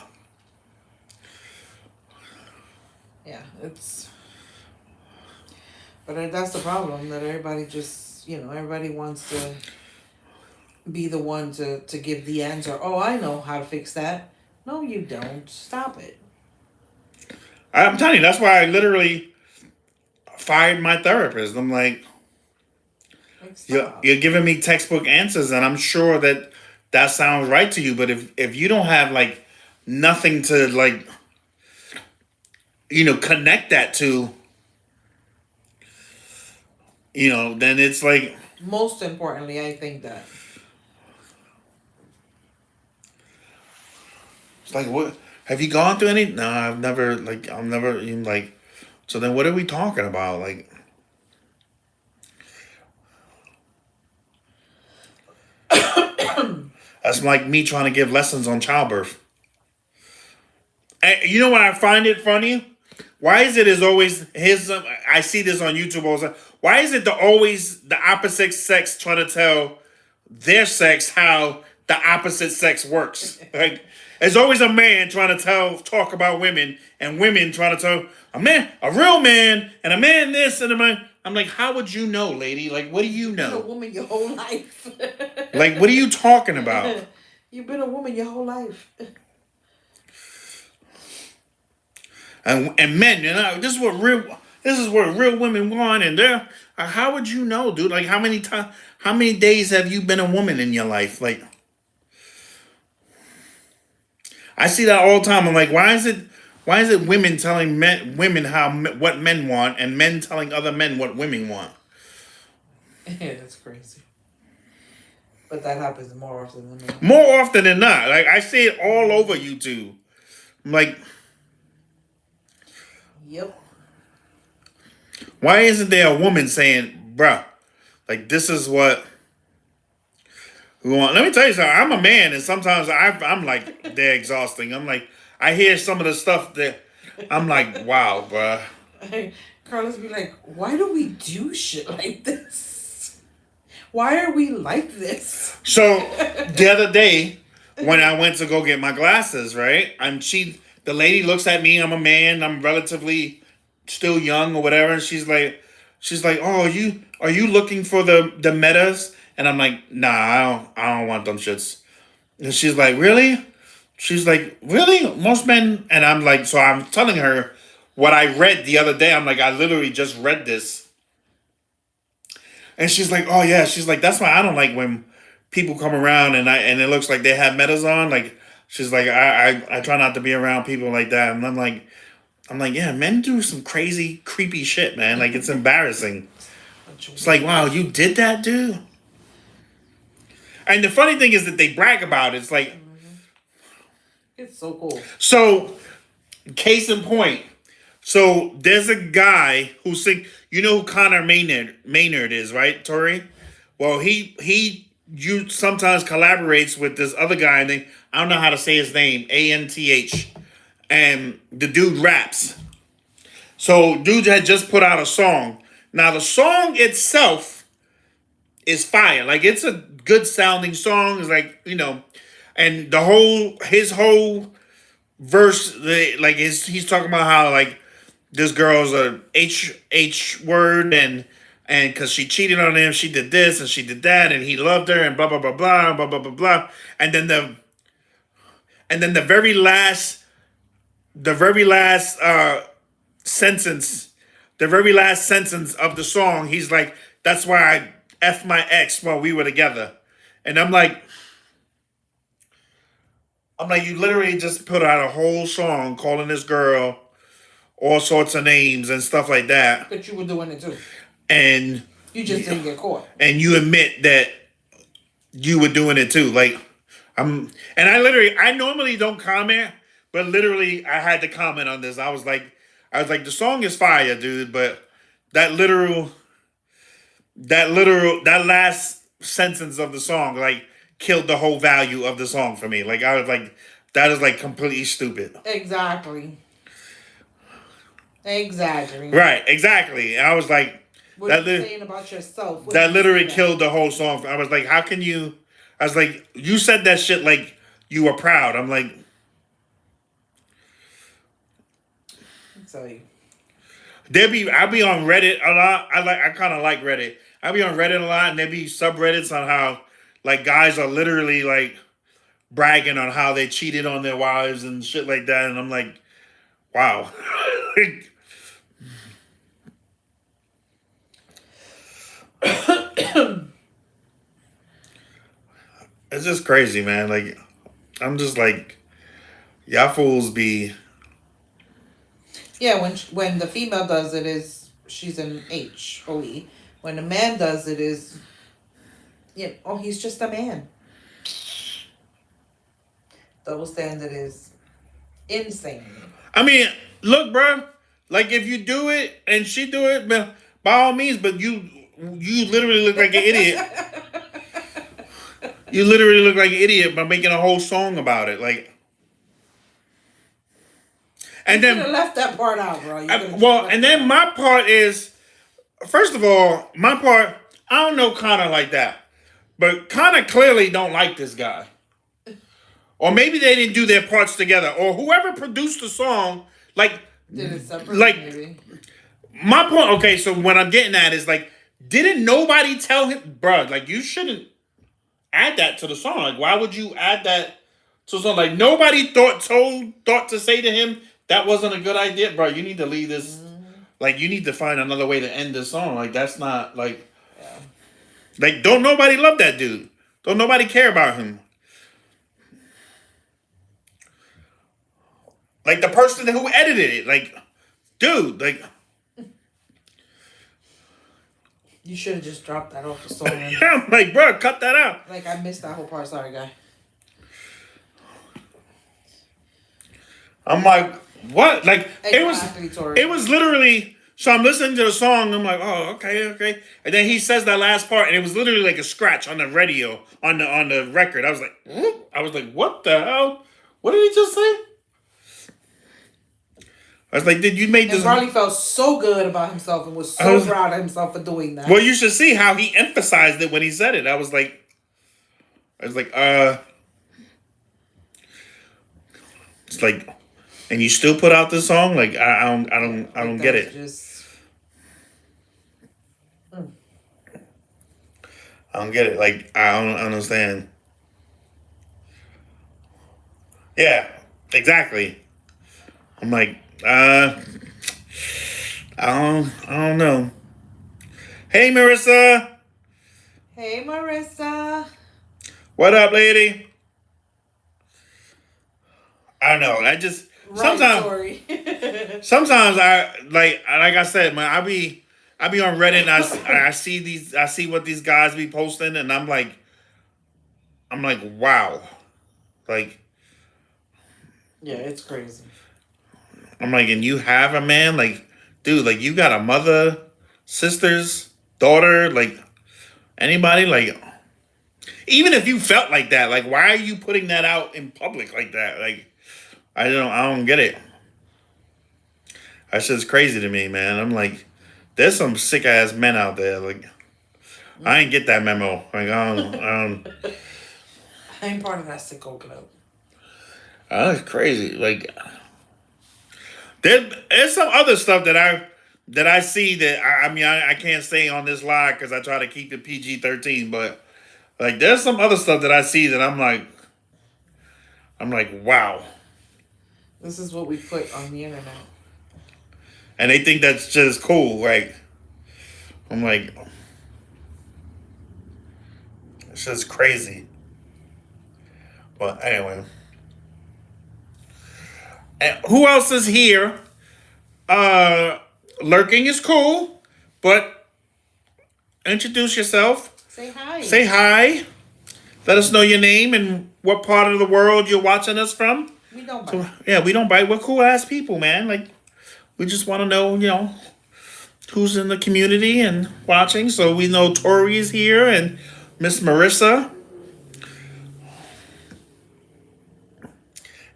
Yeah, but that's the problem, that everybody just, everybody wants to be the one to give the answer. Oh, I know how to fix that. No, you don't. Stop it. I'm telling you, that's why I literally fired my therapist. I'm like, Like, you're, stop. you're giving me textbook answers, and I'm sure that sounds right to you. But if you don't have nothing to connect that to, then it's like Most importantly, I think that. it's like what have you gone through any? No, I've never I'm never even like. So then, what are we talking about? Like, that's like me trying to give lessons on childbirth. And you know what I find it funny? Why is it is always his? I see this on YouTube all the time. Why is it always the opposite sex trying to tell their sex how the opposite sex works? Like, there's always a man trying to talk about women, and women trying to tell a real man, and a man this and a man. I'm like, how would you know, lady? Like, what do you You've been a know? woman your whole life. Like, what are you talking about? You've been a woman your whole life. And men, this is what real women want, and they're how would you know, dude? Like, how many days have you been a woman in your life? Like, I see that all the time. I'm like, why is it women telling women what men want, and men telling other men what women want? Yeah, that's crazy. But that happens more often than not. More often than not, like I see it all over YouTube. I'm like, Yep. why isn't there a woman saying, bruh, like this is what we want? Let me tell you something. I'm a man, and sometimes I'm like, they're exhausting. I'm like, I hear some of the stuff that I'm like, wow, bruh. Carlos be like, why do we do shit like this? Why are we like this? So the other day, when I went to go get my glasses, right? The lady looks at me. I'm a man. I'm relatively still young or whatever. And she's like, oh, are you looking for the metas? And I'm like, nah, I don't want them shits. And she's like, really? She's like, really? Most men. And I'm like, so I'm telling her what I read the other day. I'm like, I literally just read this. And she's like, oh yeah. She's like, that's why I don't like when people come around and it looks like they have metas on. Like, she's like, I try not to be around people like that. And I'm like, yeah, men do some crazy, creepy shit, man. Like, it's embarrassing. It's like, wow, you did that, dude? And the funny thing is that they brag about it. It's like, It's so cool. so, case in point. So, there's a guy who you know who Connor Maynard is, right, Tori? Well, you sometimes collaborates with this other guy, and I don't know how to say his name, Anth. And the dude raps. So dude had just put out a song. Now the song itself is fire. Like it's a good sounding song. It's like, and his whole verse, he's talking about how like this girl's a H word and because she cheated on him, she did this and she did that, and he loved her and blah blah blah blah blah blah blah blah. And then the very last sentence, the very last sentence of the song, he's like, that's why I F my ex while we were together. And I'm like, you literally just put out a whole song calling this girl all sorts of names and stuff like that, But you were doing it too. and You just didn't get caught. and you admit that you were doing it too. Like I normally don't comment, but literally I had to comment on this. I was like, the song is fire, dude, but that that last sentence of the song like killed the whole value of the song for me. Like I was like, that is like completely stupid. Exactly. Right, exactly. And I was like, What are you saying about yourself? that literally killed the whole song. I was like, how can you? I was like, you said that shit like you were proud. I'm like, tell you. I'll be on Reddit a lot. I kind of like Reddit. I'll be on Reddit a lot, and there be subreddits on how like guys are literally like bragging on how they cheated on their wives and shit like that, and I'm like, wow. It's just crazy, man. Like, I'm just like, y'all fools be. Yeah, when the female does it is she's an HOE. When the man does it is, he's just a man. Double standard is insane. I mean, look, bro. Like, if you do it and she do it, man, by all means. But you literally look like an idiot. You literally look like an idiot by making a whole song about it. Like, and you then could have left that part out, bro. And then my part is, first of all, my part, I don't know Connor like that, but Connor clearly don't like this guy, or maybe they didn't do their parts together, or whoever produced the song, like, did it separate, like, maybe. My point. Okay, so what I'm getting at is like, didn't nobody tell him, bro? Like, you shouldn't add that to the song. Like, why would you add that to the song? Like, nobody thought to say to him that wasn't a good idea, bro. You need to leave this. Like, you need to find another way to end this song. Like, that's not like, like, don't nobody love that dude. Don't nobody care about him. Like, the person who edited it, like, dude, like. You should have just dropped that off the song. Yeah, I'm like, bro, cut that out. Like, I missed that whole part. Sorry, guy. I'm like, what? Like, exactly, it was literally. So I'm listening to the song. I'm like, oh, okay. And then he says that last part, and it was literally like a scratch on the radio, on the record. I was like, what the hell? What did he just say? I was like, did you make this? And probably felt so good about himself and was so proud of himself for doing that. Well, you should see how he emphasized it when he said it. I was like, it's like, and you still put out this song? Like, I don't get it. I don't get it. Like, I don't understand. Yeah, exactly. I'm like, I don't know. Hey, Marissa. Hey, Marissa. What up, lady? I don't know. I just sometimes I like I said, man. I be on Reddit and I see what these guys be posting, and I'm like, wow, like, yeah, it's crazy. I'm like, and you have a man, like, dude, like, you got a mother, sisters, daughter, like, anybody, like, even if you felt like that, like, why are you putting that out in public like that? Like, I don't get it. That shit's crazy to me, man. I'm like, there's some sick ass men out there. Like, I ain't get that memo. Like, I ain't part of that sicko club. That's crazy. Like, there's some other stuff that I see that I can't say on this live because I try to keep it PG-13, but like, there's some other stuff that I see that I'm like, wow. This is what we put on the internet. And they think that's just cool, right? I'm like, it's just crazy. But anyway. And who else is here? Lurking is cool, but introduce yourself. Say hi. Say hi. Let us know your name and what part of the world you're watching us from. We don't bite. So, yeah, we don't bite. We're cool ass people, man. Like, we just want to know, who's in the community and watching. So we know Tori is here and Miss Marissa.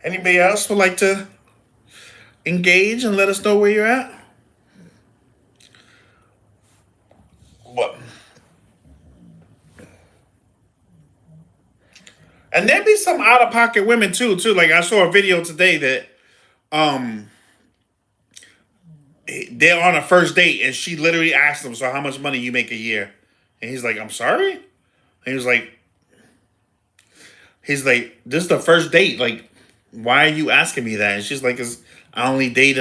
Anybody else would like to engage and let us know where you're at? What? And there'd be some out of pocket women too. Like I saw a video today that they're on a first date and she literally asked him, "So how much money you make a year?" And he's like, "I'm sorry." And he was like, "This is the first date. Like, why are you asking me that?" And she's like, "Cause I only date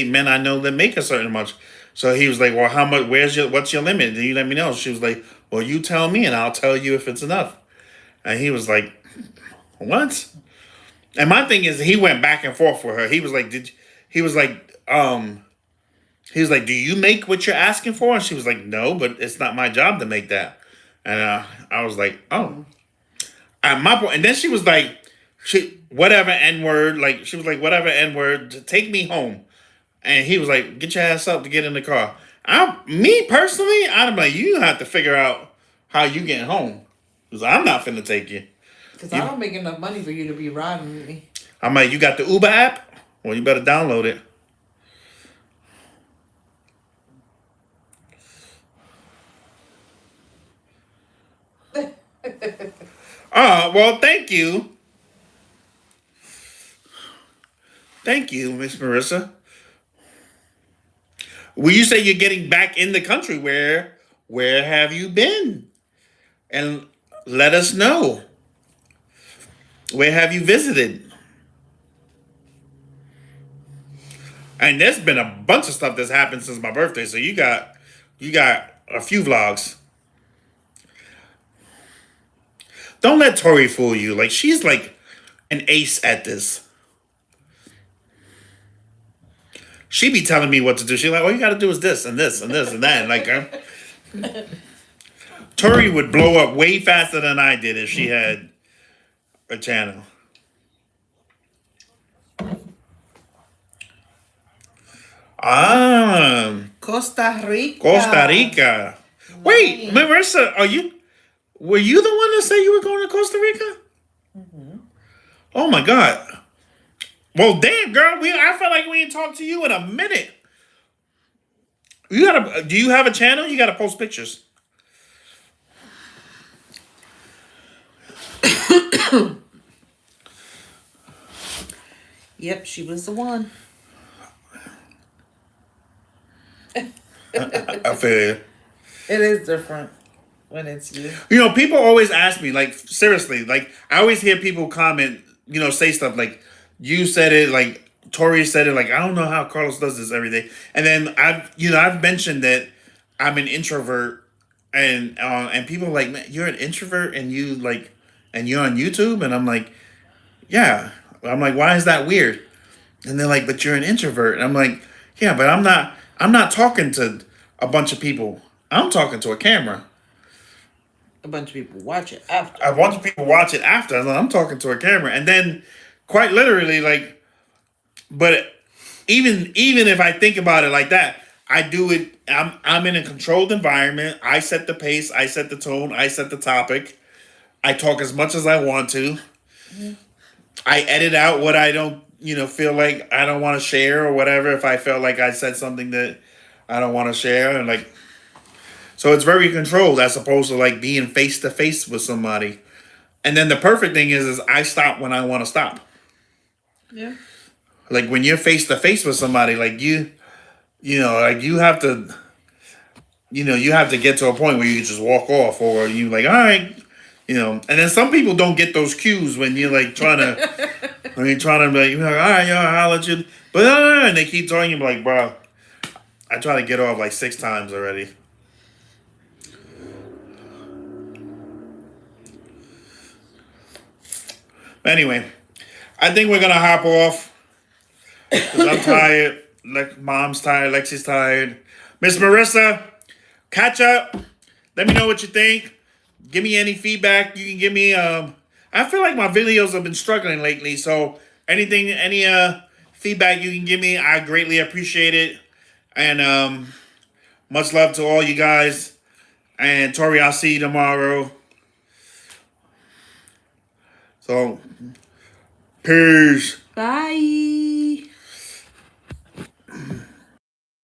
men I know that make a certain much." So he was like, "Well, how much? What's your limit? Do you let me know?" She was like, "Well, you tell me, and I'll tell you if it's enough." And he was like, "What?" And my thing is, he went back and forth with her. He was like, He was like, "Do you make what you're asking for?" And she was like, "No, but it's not my job to make that." And I was like, "Oh." At my point, and then she was like, whatever N word, like she was like, whatever N word, take me home. And he was like, get your ass up to get in the car. Me personally, I'm like, you have to figure out how you getting home, because I'm not finna take you. Because I don't make enough money for you to be riding with me. I'm like, you got the Uber app? Well, you better download it. Well, thank you. Thank you, Miss Marissa. Well, you say you're getting back in the country. Where have you been? And let us know. Where have you visited? And there's been a bunch of stuff that's happened since my birthday. So you got a few vlogs. Don't let Tori fool you. Like, she's like an ace at this. She be telling me what to do. She's like, all you gotta do is this and this and this and that. And like, Tori would blow up way faster than I did if she had a channel. Costa Rica. Costa Rica. Wait, Marissa, were you the one that said you were going to Costa Rica? Mm-hmm. Oh my God. Well, damn, girl, I felt like we ain't talked to you in a minute. Do you have a channel? You gotta post pictures. Yep, she was the one. I feel you. It is different when it's you. People always ask me, like, seriously, like, I always hear people comment, say stuff like, you said it, like, Tori said it, like, I don't know how Carlos does this every day. And then I've mentioned that I'm an introvert, and people are like, man, you're an introvert and and you're on YouTube? And I'm like, yeah. I'm like, why is that weird? And they're like, but you're an introvert. And I'm like, yeah, but I'm not talking to a bunch of people. I'm talking to a camera. A bunch of people watch it after. A bunch of people watch it after. And I'm talking to a camera. And then quite literally, like, but even if I think about it like that, I do it. I'm in a controlled environment. I set the pace. I set the tone. I set the topic. I talk as much as I want to. Mm-hmm. I edit out what I don't, feel like I don't want to share or whatever. If I felt like I said something that I don't want to share, and like, so it's very controlled as opposed to like being face to face with somebody. And then the perfect thing is I stop when I want to stop. Yeah. Like when you're face to face with somebody, like you have to, you have to get to a point where you just walk off, or you like, all right, and then some people don't get those cues when you're like trying to, when you're trying to be like, all right, yo, I'll let you, but and they keep telling you like, bro, I try to get off like 6 times already. Anyway, I think we're gonna hop off because I'm tired. Mom's tired. Lexi's tired. Miss Marissa, catch up. Let me know what you think. Give me any feedback. You can give me. I feel like my videos have been struggling lately. So any feedback you can give me, I greatly appreciate it. And much love to all you guys. And Tori, I'll see you tomorrow. So, peace. Bye.